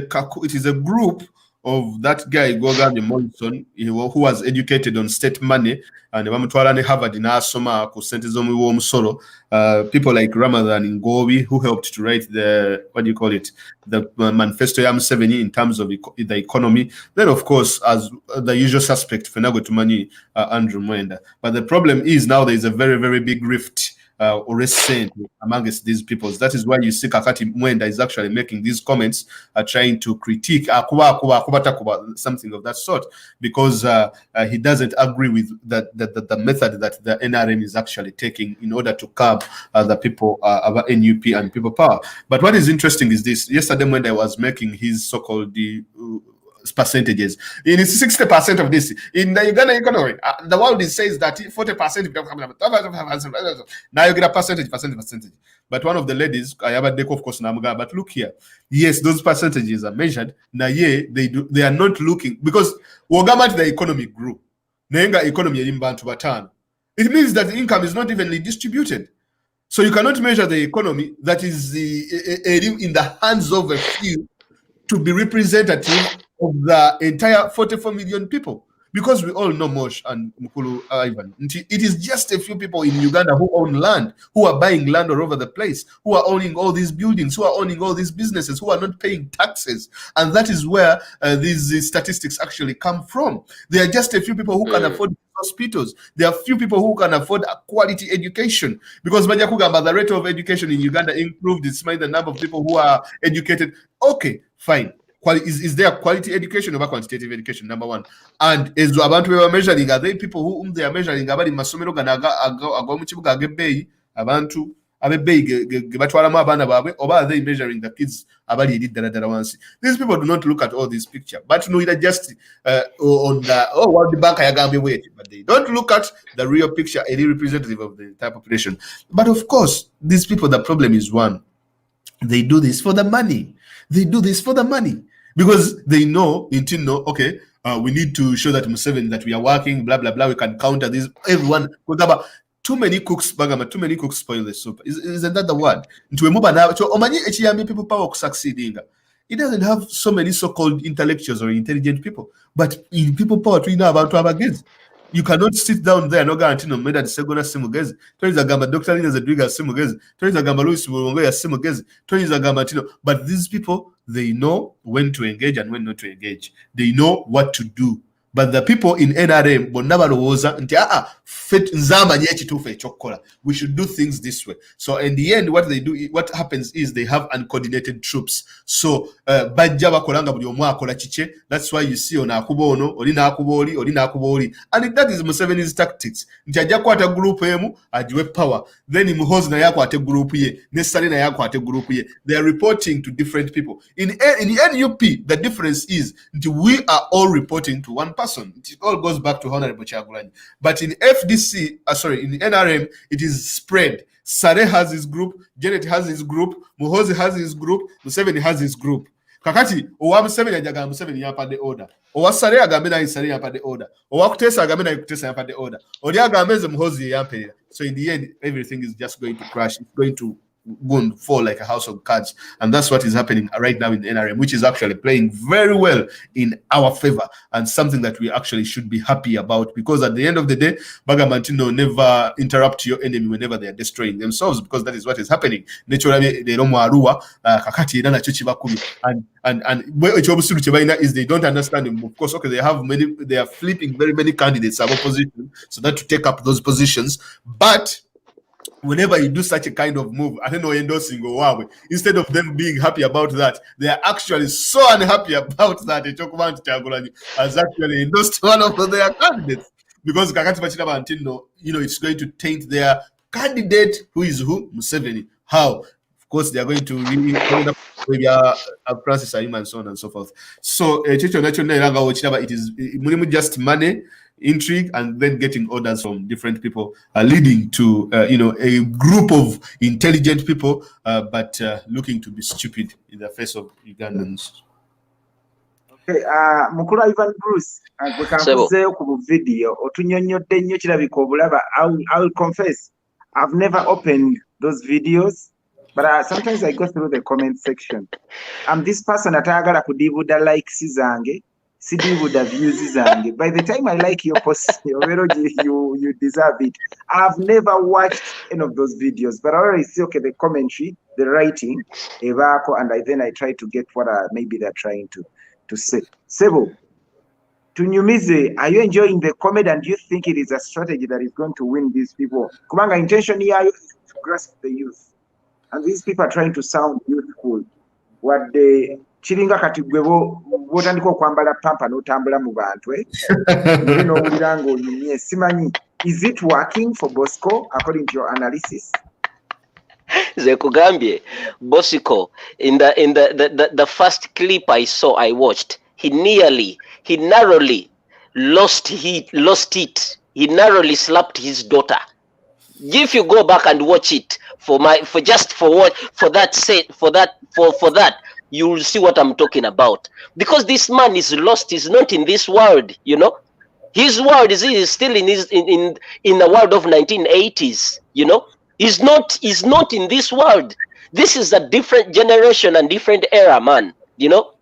a group of that guy Gogan Morrison who was educated on state money and bamutwala Harvard n'asoma ku sente z'omusolo. People like Ramadan Ngobi who helped to write the manifesto ya Museveni in terms of the economy. Then of course as the usual suspect Fenago Tumanyi, Andrew Mwenda. But the problem is now there is a very, very big rift or resent amongst these peoples. That is why you see Kakati Mwenda is actually making these comments, trying to critique something of that sort, because he doesn't agree with the method that the NRM is actually taking in order to curb the people about NUP and people power. But what is interesting is this: yesterday when I was making his so-called percentages, in 60% of this in the Uganda economy, the world says that 40%. Now you get a percentage. But one of the ladies, I have a deck of course, but look here, yes, those percentages are measured. Now, yeah, they are not looking, because Wagamat the economy grew. Nenga economy it means that the income is not evenly distributed. So you cannot measure the economy that is in the hands of a few to be representative of the entire 44 million people. Because we all know Mosh and Mukulu Ivan. It is just a few people in Uganda who own land, who are buying land all over the place, who are owning all these buildings, who are owning all these businesses, who are not paying taxes. And that is where these statistics actually come from. There are just a few people who can afford hospitals. There are few people who can afford a quality education, because the rate of education in Uganda improved despite the number of people who are educated. Okay, fine. Is there quality education or quantitative education? Number one. And as about we were measuring, are they people whom they are measuring about in Masomero Ganaga Agomuchibuga Gebei, Abantu, Abebe, Gebatwalama Banababe, or are they measuring the kids about did the ones? These people do not look at all this picture, but no, it just on the what the bank I got wait, but they don't look at the real picture, any representative of the entire population. But of course, these people, the problem is one, they do this for the money. They do this for the money because they know, okay, we need to show that Museveni that we are working, blah, blah, blah. We can counter this. Everyone, too many cooks, Bagama, too many cooks spoil the soup. Isn't that the word? People power succeeding. It doesn't have so many so-called intellectuals or intelligent people. But in people power, we know about to have against. You cannot sit down there no guarantee no meda segona simugezi. Toniza gamba Dr. Lina Zedriga simugezi. Toniza gamba Louis Mulongo ya simugezi. Toniza gamba Tino. But these people, they know when to engage and when not to engage. They know what to do. But the people in NRM, we should do things this way. So in the end, what happens is they have uncoordinated troops. So that's why you see on Akubono, Olina Akubori, and that is Museveni's tactics. Njajakwata group emu ajiwe power. Then Muhozi na yako ate group ye, Nesari na yako ate group ye. They are reporting to different people. In the NUP, the difference is we are all reporting to one person. It all goes back to Honorable Chagulani. But in FDC, in the NRM, it is spread. Sare has his group, Janet has his group, Muhozi has his group, Museveni has his group. Kakati, owa Museveni ajaga Museveni yapa de order. Owa Sare agamena Sare yapa de order. Owa Kutesa agamena Kutesa yapa de order. Odi agameze Muhozi yapa. So in the end, everything is just going to crash. It's going to fall like a house of cards, and that's what is happening right now in the NRM, which is actually playing very well in our favor, and something that we actually should be happy about, because at the end of the day, Bagamantino never interrupt your enemy whenever they are destroying themselves, because that is what is happening. Naturally, they don't kakati na chuchi bakumi, and is they don't understand them. Of course, okay, they are flipping very many candidates of opposition so that to take up those positions, but whenever you do such a kind of move, I don't know, endorsing or wow, instead of them being happy about that, they are actually so unhappy about that. Chokumanti Chagulani has actually endorsed one of their candidates, because Kakati Pachina Bantino, it's going to taint their candidate, who is who? Museveni. How? Of course, they are going to really Francis Aima and so on and so forth. So, it is just money, intrigue, and then getting orders from different people, leading to a group of intelligent people, but looking to be stupid in the face of Ugandans. Okay, Mukulu Ivan Bruce, we can say video otunyonyodde nnyo kirabika obulaba. I will confess, I've never opened those videos, but sometimes I go through the comment section. I'm this person atayagala kudibuda likes zange. Sidibuda views zange. By the time I like your post, you deserve it. I've never watched any of those videos, but I already see the commentary, the writing, and then I try to get what maybe they're trying to say. Sebo, Tunyumize, are you enjoying the comment, and do you think it is a strategy that is going to win these people? Kumanga intention here, grasp the youth. And these people are trying to sound youthful. What the chiringa kati gwe botandika okwambala pampa n'otambula mu bantu noli n'owulira ng'onyumye simanyi. Is it working for Bosco according to your analysis? Zekugambye Bosco, in the first clip I watched, he narrowly lost it. He narrowly slapped his daughter. If you go back and watch it for that, you will see what I'm talking about. Because this man is lost. He's not in this world, you know. His world is still in the world of 1980s, you know. He's not in this world. This is a different generation and different era, man, you know.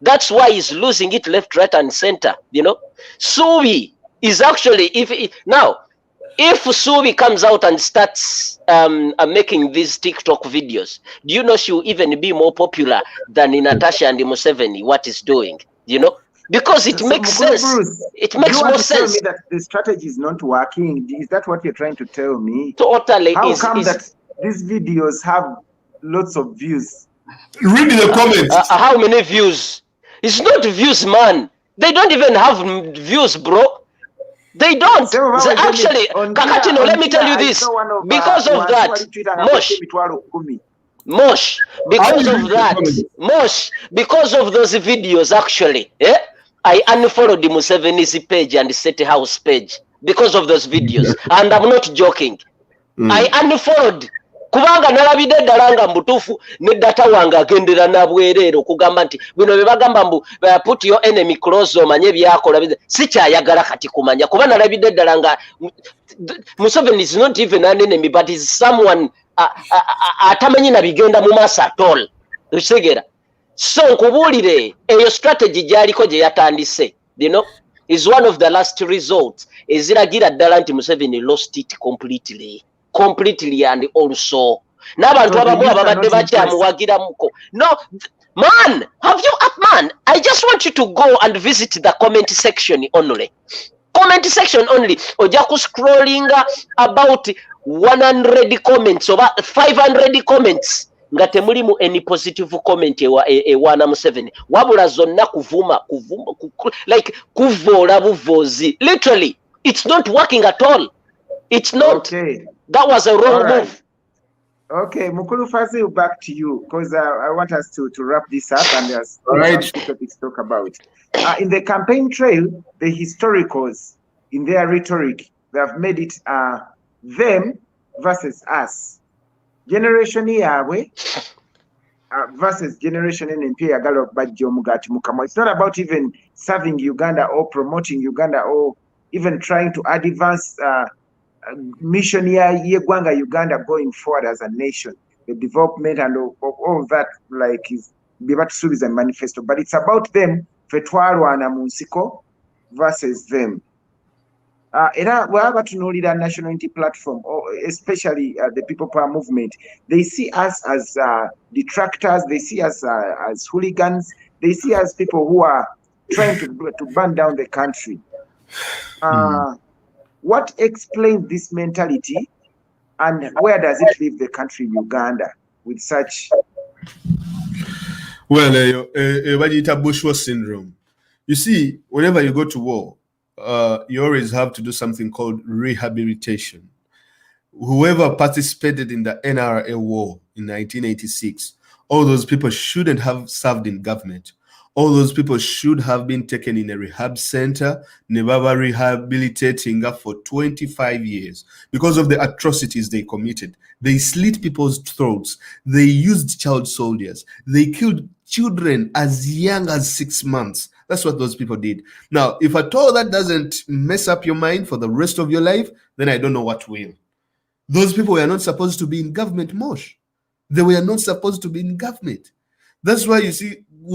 That's why he's losing it left, right, and center, you know. Subi is actually, if Subi comes out and starts making these TikTok videos, do you know she'll even be more popular than Natasha and Museveni, what he's doing, you know? Because it makes sense. Bruce, it makes more sense. You want to tell me that the strategy is not working? Is that what you're trying to tell me? Totally. How come that these videos have lots of views? Read the comments. How many views? It's not views, man. They don't even have views, bro. They don't. Actually, Kakatino, let me tell you this. Because of that, Mosh, because of those videos, actually, I unfollowed the Museveni's page and City House page because of those videos. And I'm not joking. I unfollowed. Kubanga nalabide dalanga mbutufu ne data wanga agendera na bwerero kugamba nti bino bebagamba mbu put your enemy close omanye byakola sikyayagala kati kumanya kuba nalabide dalanga Museveni is not even an enemy but is someone atamanyi na bigenda mu maaso at all. Usegera. So nkubulire eyo strategy gyaliko gye yatandise, you know, is one of the last results eziragira ddala nti Museveni lost it completely and also n'abantu abamu ababadde bakyamuwagiramuko. No man, I just want you to go and visit the comment section only. Oja ku scrolling about 100 comments oba 500 comments nga temulimu any positive comment ewana Museveni wabula zonna kuvuma like kuvoola buvozi. Literally it's not working at all. It's not. Okay. That was a wrong move. Okay, Mukulu Fazil, back to you because I want us to wrap this up and there's some topics to talk about. In the campaign trail, the historicals, in their rhetoric, they have made it them versus us. Generation yawe versus generation NNP agalo bajjo mugati mukama. It's not about even serving Uganda or promoting Uganda or even trying to advance mission yegwanga Uganda going forward as a nation, the development and all that like is bibatusubiza manifesto, but it's about them fetwalwana mu nsiko versus them. Era bwaba tunuulira national unity platform or especially the people power movement, they see us as detractors, they see us as hooligans, they see us people who are trying to burn down the country. What explains this mentality and where does it leave the country Uganda with such? Well, bourgeois syndrome. You see, whenever you go to war, you always have to do something called rehabilitation. Whoever participated in the NRA war in 1986, all those people shouldn't have served in government. All those people should have been taken in a rehab center, never rehabilitating for 25 years because of the atrocities they committed. They slit people's throats. They used child soldiers. They killed children as young as 6 months. That's what those people did. Now, if at all that doesn't mess up your mind for the rest of your life, then I don't know what will. Those people were not supposed to be in government, Mosh. They were not supposed to be in government. That's why you see, they are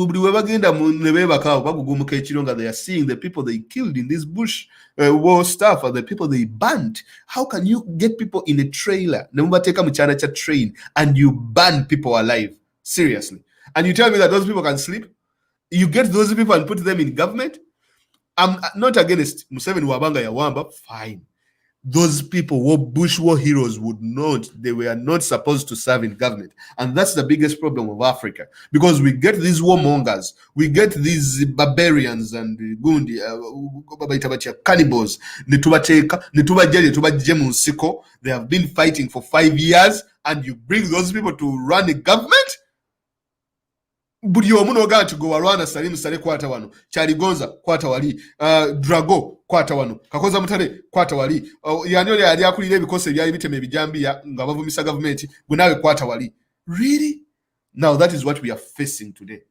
seeing the people they killed in this bush war stuff or the people they banned. How can you get people in a trailer, train, and you ban people alive? Seriously. And you tell me that those people can sleep? You get those people and put them in government? I'm not against Museveni Wabanga Yawamba, fine. those people were Bush war heroes would not, they were not supposed to serve in government. And that's the biggest problem of Africa, because we get these warmongers, we get these barbarians and gundi, cannibals, they have been fighting for 5 years, and you bring those people to run a government? Buli omu noga nti go walwana Salim Sale kwata wano, Chaligonza kwata wali, Drago kwata wano, Kakoza Mutale kwata wali, yanole yali akulira ebikose byali biteme bijambia nga bavumisa government gunawe kwata wali. Really? Now that is what we are facing today.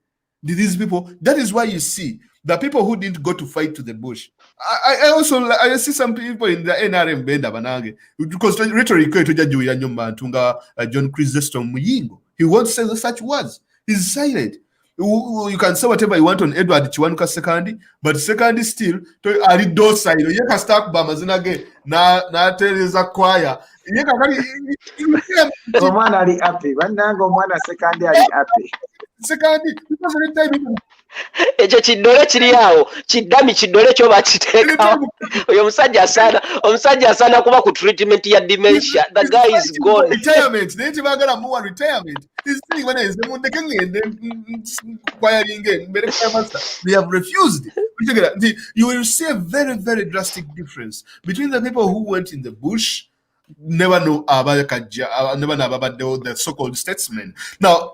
These people, that is why you see the people who didn't go to fight to the bush. I see some people in the NRM benda banange, because rhetoric tojajuira nyumba ntunga John Chrysostom Muyingo. He won't say such words. He's silent. You can say whatever you want on Edward Chiwanuka Second, but Second still ari docile. You can start Bamazina again. Na teleza choir. Omwana ali happy. Bannange omwana Second ali happy. Second, because every time ekyo kiddole kiri awo kiddami kiddole kyo bakiteekawo oyo omusajja asaana kuba ku treatment ya dementia. The guy is gone. Retirement naye tebagala muwa retirement. They have refused. You will see a very, very drastic difference between the people who went in the bush, never know about the so-called statesmen. Now,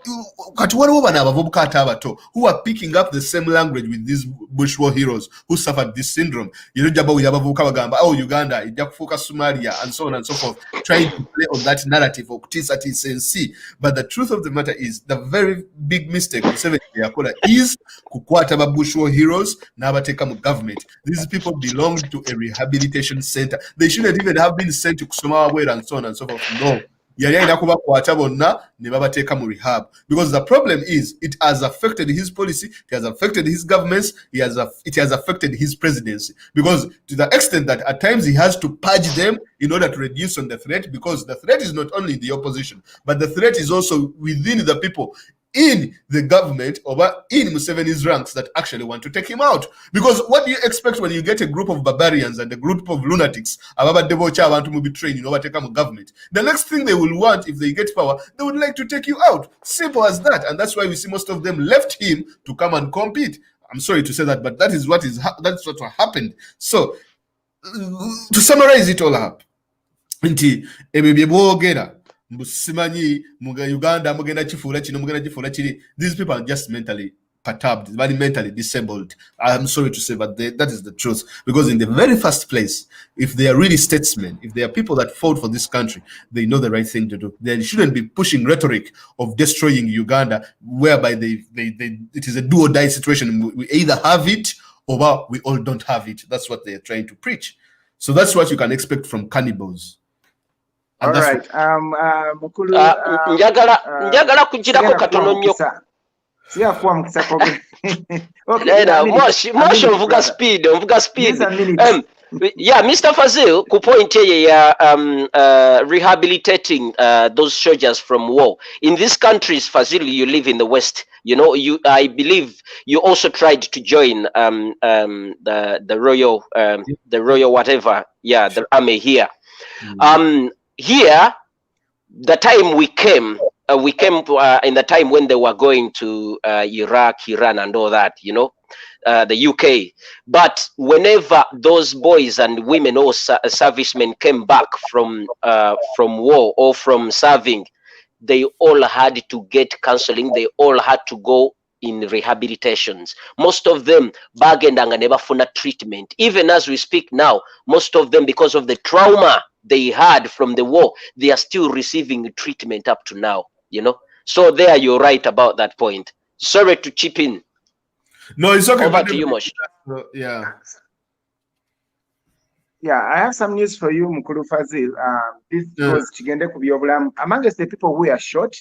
who are picking up the same language with these bush war heroes who suffered this syndrome. Oh, Uganda, Somalia, and so on and so forth, trying to play on that narrative of TSNC. But the truth of the matter is, the very big mistake is kukwata bush war heroes, nabateka government. These people belong to a rehabilitation center. They shouldn't even have been sent to Kusoma and so on and so forth. No. Rehab, because the problem is it has affected his policy, it has affected his governments, it has affected his presidency, because to the extent that at times he has to purge them in order to reduce on the threat, because the threat is not only the opposition, but the threat is also within the people in the government or in Museveni's ranks that actually want to take him out. Because what do you expect when you get a group of barbarians and a group of lunatics want to be trained in overtaking government? The next thing they will want, if they get power, they would like to take you out. Simple as that. And that's why we see most of them left him to come and compete. I'm sorry to say that, but that's what happened. So to summarize it all up, Uganda, these people are just mentally perturbed, very mentally disabled. I'm sorry to say, but that is the truth. Because in the very first place, if they are really statesmen, if they are people that fought for this country, they know the right thing to do. They shouldn't be pushing rhetoric of destroying Uganda, whereby it is a do or die situation. We either have it or we all don't have it. That's what they are trying to preach. So that's what you can expect from cannibals. All right. Mukulu, njagala kugirako katono nnyo. Siyakuwa mukisa ko. Okay. Moshi ovuga speed. Yeah, Mr. Fazil, ku point ya rehabilitating those soldiers from war. In these countries, Fazil, you live in the West. You know, I believe you also tried to join the royal whatever. Yeah, the army here. Here, the time we came in the time when they were going to Iraq, Iran, and all that, you know, the UK. But whenever those boys and women or servicemen came back from war or from serving, they all had to get counseling. They all had to go in rehabilitations. Most of them bagendanga never funa treatment. Even as we speak now, most of them, because of the trauma they had from the war, they are still receiving treatment up to now, you know. So there, you're right about that point. Sorry to chip in. No, it's okay. Over to you, Mosh. Yeah, I have some news for you, Mukulu Fazil. This was Chigende Kubioblam. Amongst the people who are shot,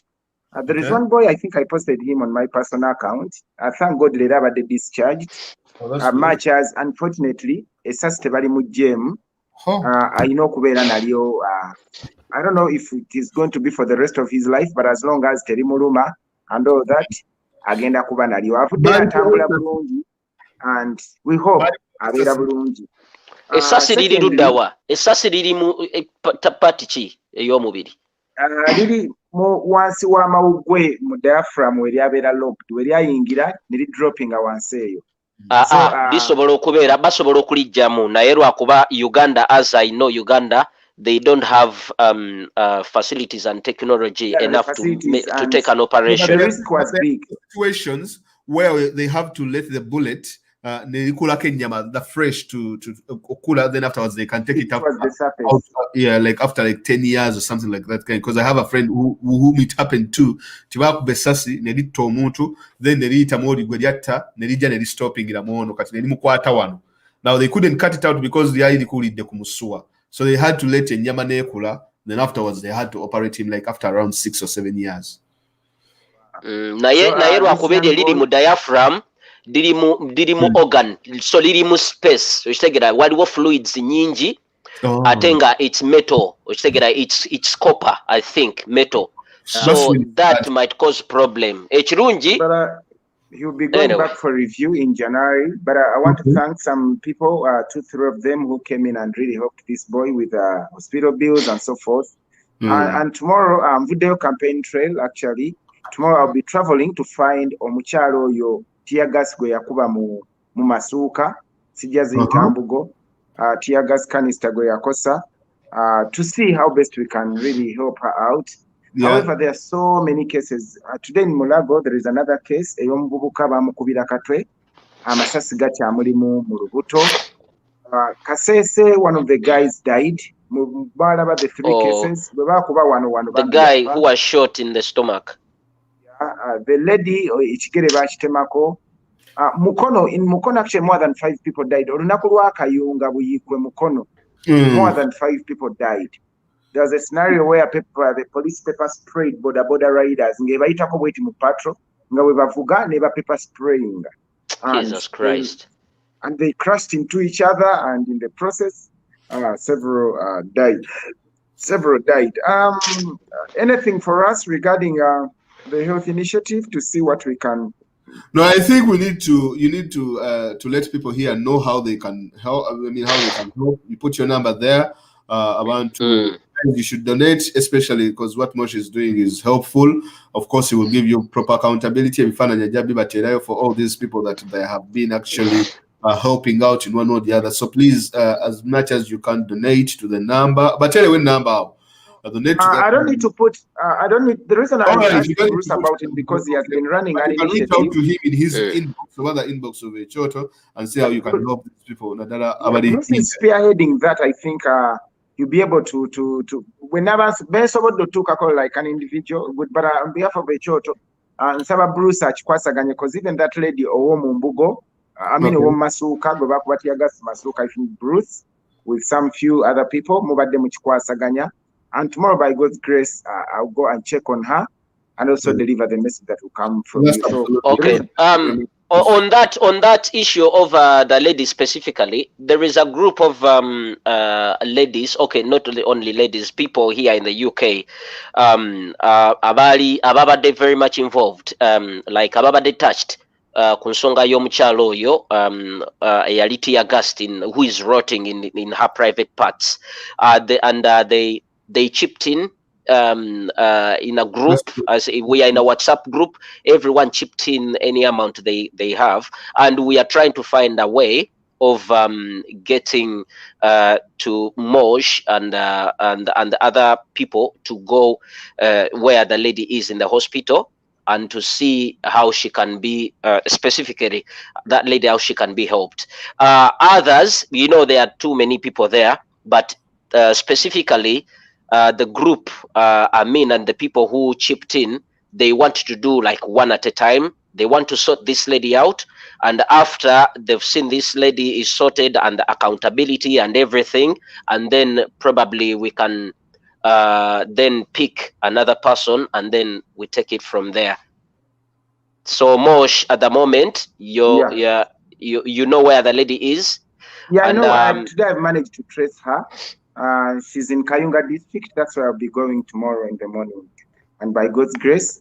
there is one boy, I think I posted him on my personal account. Thank God they discharged. Much as, unfortunately, a sustainable mujem. I know Kubera Nalio. I don't know if it is going to be for the rest of his life, but as long as Terimuruma and all that, agenda Kuba Nalio. And we hope Abira Bulungi. Essasi liri luddawa? Essasi liri mu pati ki ey'omubiri? Liri wansi w'amawuggwe mu diaphragm we lyabeera locked, we lyayingira ne lidroppinga wansi eyo. Basobola okulijjamu naye lwakuba Uganda, as I know Uganda, they don't have facilities and technology enough to take an operation. The risk was big. Situations where they have to let the bullet the fresh to cooler, then afterwards they can take it up, like after like 10 years or something like that. Because I have a friend whom it happened to besasi nedito omuntu, then nerita modi gwediata nerija neri stopping ila mono kati neri mukwata wano. Now they couldn't cut it out because the yali kulide kumusua, so they had to let enyama nekula, then afterwards they had to operate him like after around 6 or 7 years. Naye lwakubedde liri mu diaphragm, dirimu organ, so lirimu space, okitegera waliwo fluids nyingi, ate nga it's metal, okitegera it's copper, I think metal, so that might cause problem. Ekirungi, he'll be going back for review in January, but I want to thank some people, 2-3 of them who came in and really helped this boy with hospital bills and so forth. And tomorrow, video campaign trail, actually. Tomorrow I'll be traveling to find omukyalo oyo tear gas gwe yakuba mu masuuka sijazi ntambugo, tear gas canister gwe yakosa, to see how best we can really help her out. However, there are so many cases. Today in Mulago, there is another case. Ey'omuvubuka bamukubira katwe, amasasi gakyamuli mu lubuto. Kasese, one of the guys died. Balaba the 3 cases. The guy who was shot in the stomach. The lady, Ichigere bakitemako. In Mukono, actually, more than 5 people died. Olunaku lwa Kayunga buyikwe Mukono, more than 5 people died. There was a scenario where the police pepper sprayed border riders. Nge bayitako bweti mu patrol, nga we bavuga ne ba pepper spraying. Jesus Christ. And they crashed into each other, and in the process, several died. Anything for us regarding the health initiative to see what we can? No, I think you need to let people here know how they can help. I mean, how they can help. You put your number there. You should donate, especially because what Mosh is doing is helpful. Of course, he will give you proper accountability for all these people that they have been actually helping out in one or the other. So please, as much as you can, donate to the number. But tell you what number. I don't need to put. I don't need. The reason I asked Bruce about it because he has been running an initiative. You can reach out to him in his inbox or other inbox of Choto and see how you can help these people. Bruce is spearheading that. I think you'll be able to. Whenever like an individual, but on behalf of Choto, and Saba Bruce Achkwasaganya, because even that lady Mumbugo, I mean Masuka, go back what Yagas Masuka, I think Bruce with some few other people, Mubade Muchkwasaganya. And tomorrow, by God's grace, I'll go and check on her and also deliver the message that will come from you. So, okay. On that issue of the ladies specifically, there is a group of ladies. Okay, not only ladies, people here in the UK. Ababade very much involved. Like Ababade touched. Kunsonga y'omukyalo oyo eyali tear gassed who is rotting in her private parts. They chipped in a group, as we are in a WhatsApp group. Everyone chipped in any amount they have, and we are trying to find a way of getting to Mosh and other people to go where the lady is in the hospital and to see how she can be specifically that lady, how she can be helped. Others, there are too many people there, but specifically. The group, and the people who chipped in, they want to do like one at a time. They want to sort this lady out. And after they've seen this lady is sorted and the accountability and everything, and then probably we can then pick another person and then we take it from there. So Mosh, at the moment, you know where the lady is. Yeah, and, I know. Today I've managed to trace her. She's in Kayunga district. That's where I'll be going tomorrow in the morning. And by God's grace,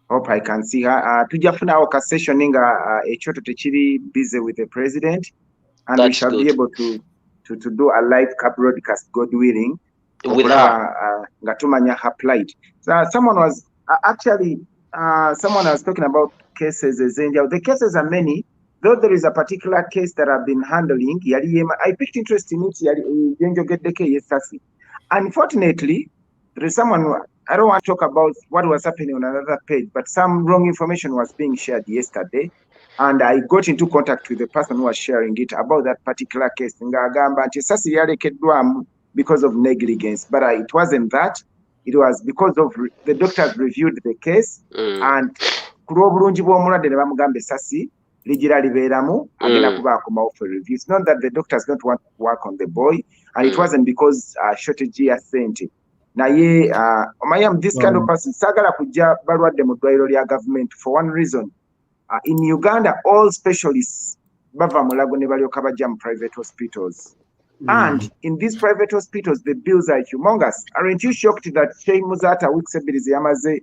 hope I can see her. Tujafuna our sessioning Echoto Techiri busy with the president, and we shall be able to to do a live broadcast, God willing, with her. Nga tumanya her plight. So someone was someone was talking about cases. The cases are many, though there is a particular case that I've been handling. I picked interest in it. Unfortunately, there is someone, I don't want to talk about what was happening on another page, but some wrong information was being shared yesterday. And I got into contact with the person who was sharing it about that particular case. Because of negligence, but it wasn't that. It was because of the doctors reviewed the case and for review. It's not that the doctors don't want to work on the boy, and it wasn't because shortage sent. This kind of person sagala kujja balwadde mu ddwaliro lya government for one reason. In Uganda, all specialists bava mulago ne balyoka bajja mu private hospitals. And in these private hospitals, the bills are humongous. Aren't you shocked that Shey Muzata weeks yamaze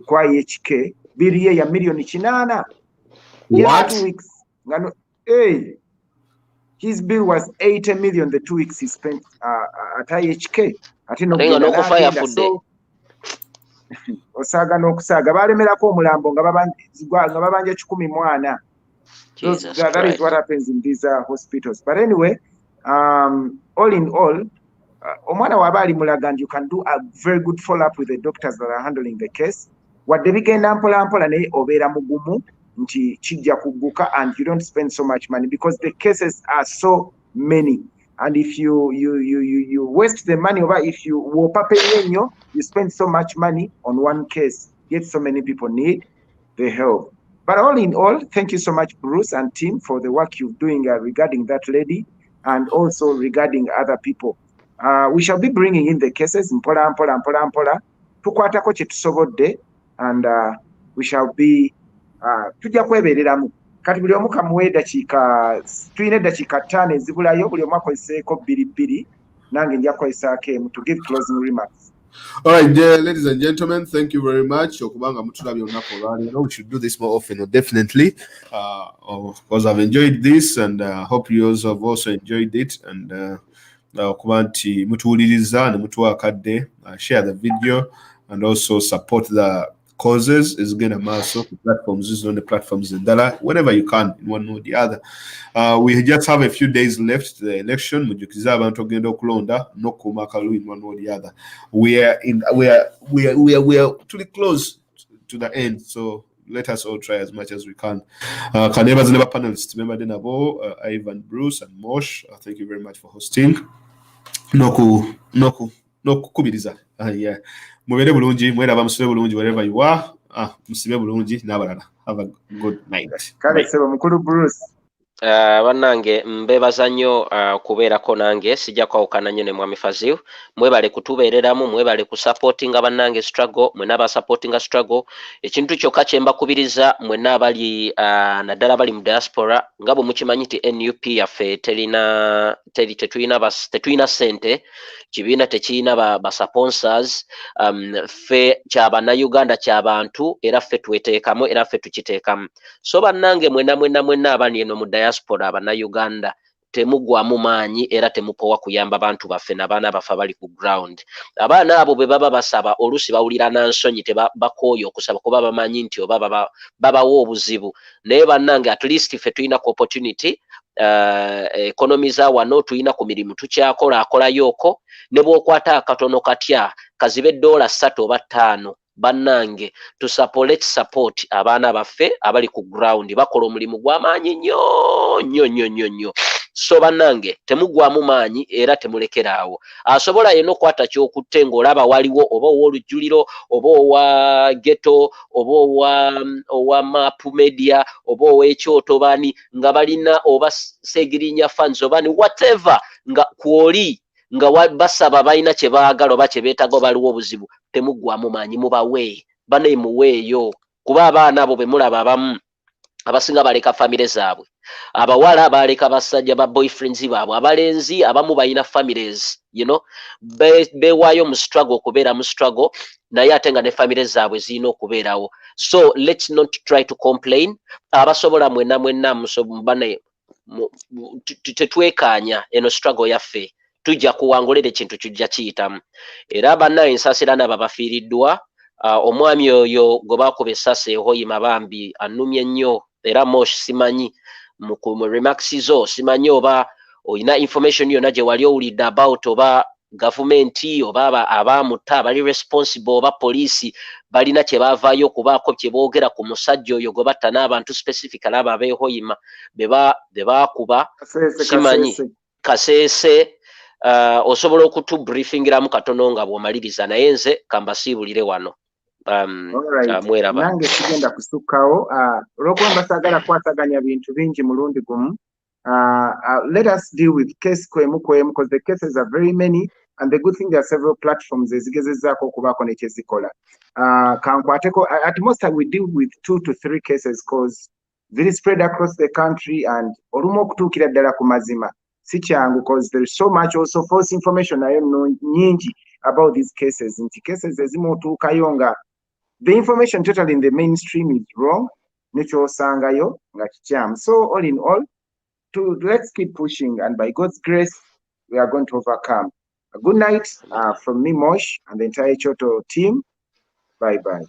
kwa HK biriye ya milioni 8? What? 2 weeks. Hey, his bill was 80 million the 2 weeks he spent at IHK. So osaga n'okusaga balemerako omulambo nga babanja 14. That is what happens in these hospitals. But anyway, all in all, omwana wabali mulaga, and you can do a very good follow-up with the doctors that are handling the case. Wadde bigenda mpola naye obeera mugumu nti kijja kugguka, and you don't spend so much money because the cases are so many. And if you waste the money, or if you you spend so much money on one case, yet so many people need the help. But all in all, thank you so much, Bruce and team, for the work you're doing regarding that lady and also regarding other people. We shall be bringing in the cases mpola tukwatako kye tusobodde, and we shall be tujja kwebereramu kati buli omu kamuwe dakiika, tulina eddakiika 5 ezibulayo, buli omu akozeseeko 2 nange nja kukozesaako emu to give closing remarks. All right, ladies and gentlemen, thank you very much. We should do this more often, definitely. Because I've enjoyed this, and hope you also have also enjoyed it. And share the video and also support the causes. Is going to mass platforms, is on the platforms in Dala, whenever you can, in one or the other. We just have a few days left to the election. In one or the other. We are too close to the end, so let us all try as much as we can. Kaneba's never panelists. Remember Denabo, Ivan, Bruce, and Mosh. Thank you very much for hosting. Noku kubiriza. Yeah. Mubere bulungi, mwera bamusube bulungi wherever you are. Musibe bulungi n'abalala. Have a good night. Kale sebo mukulu Bruce. Bannange mbebaza nnyo kubeerako nange, sijja kwawukana nnyo ne Mwami Fazil. Mwebale kutubeereramu, mwebale kusupportinga bannange struggle, mwenna abasupportinga struggle. Ekintu kyokka kye mbakubiriza mwenna abali naddala bali mu diaspora, nga bwe mukimanyi nti NUP yaffe tetulina ssente, kibiina tekirina ba sponsors, ffe ky'abannayuganda ky'abantu, era ffe tweteekamu, era ffe tukiteekamu. So bannange mwenna abali eno mu diaspora abannayuganda, temugwamu maanyi era temupowa kuyamba abantu baffe n'abaana baffe bali ku ground. Abaana abo bwe baba basaba oluusi bawulira na nsonyi tebakooye okusaba kuba bamanyi nti oba babawa obuzibu. Naye bannange, at least ffe tulina ku opportunity, economy za wano tulina ku mirimu akolayooko, ne bw'okwata akatono katya kazibe $3 oba 5, bannange support abaana baffe abali ku ground bakola omulimu gw'amaanyi nnyo. So bannange, temugwamu maanyi era temulekeraawo. Asobola yeno kwata kyokutte ng'olaba waliwo oba ow'olujjuliro oba owa ghetto oba owa map media oba ow'ekyoto bani nga balina oba Segirinya funds oba ni whatever nga kwoli nga basaba balina kye baagala oba kye beetaga baliwo obuzibu, temugwamu maanyi, mubawe bane muweeyo, kuba abaana abo be mulaba abamu abasinga baleka famire zaabwe, abawala baleka basajja ba boyfriends baabwe, abalenzi abamu balina families, bewaayo mu struggle okubeera mu struggle, naye ate nga ne famire zaabwe zirina okubeerawo. So let's not try to complain. Abasobola mwenna bane tetwekanya eno struggle yaffe tujja kuwangulira ekintu kijja kiyitamu era bannaye ensasira nabo bafiiriddwa omwami oyo gwe baakuba essasi ehoyima bambi annumye nnyo era Mosh simanyi mu remarks zo simanyi oba oyina information yonna gye wali owulidde about oba gavumenti oba abaamutta bali responsible oba poliisi balina kye baavaayo okubaako kye boogera ku musajja oyo gwe batta n'abantu specifically abo abeehoyima be baakuba simanyi Kaseese osobola okutubriefingiramu katono nga bw'omaliriza naye nze kambasiibulire wano. Mweraba. Nange sigenda kusukkawo olw'okuba mbasaagala kwasaganya bintu bingi mulundi gumu. Let us deal with case kwemu because the cases are very many and the good thing there are several platforms ezigezezzaako okubaako ne kye zikola. Kankwateko at most we deal with 2 to 3 cases because very spread across the country and olumu okutuukira ddala ku mazima si kyangu because there is so much also false information nayo nyingi about these cases. Nti cases ezimu otuukayo nga the information totally in the mainstream is wrong. Nekyosangayo nga kikyamu. So all in all, let's keep pushing and by God's grace, we are going to overcome. A good night from me, Mosh, and the entire Choto team. Bye-bye.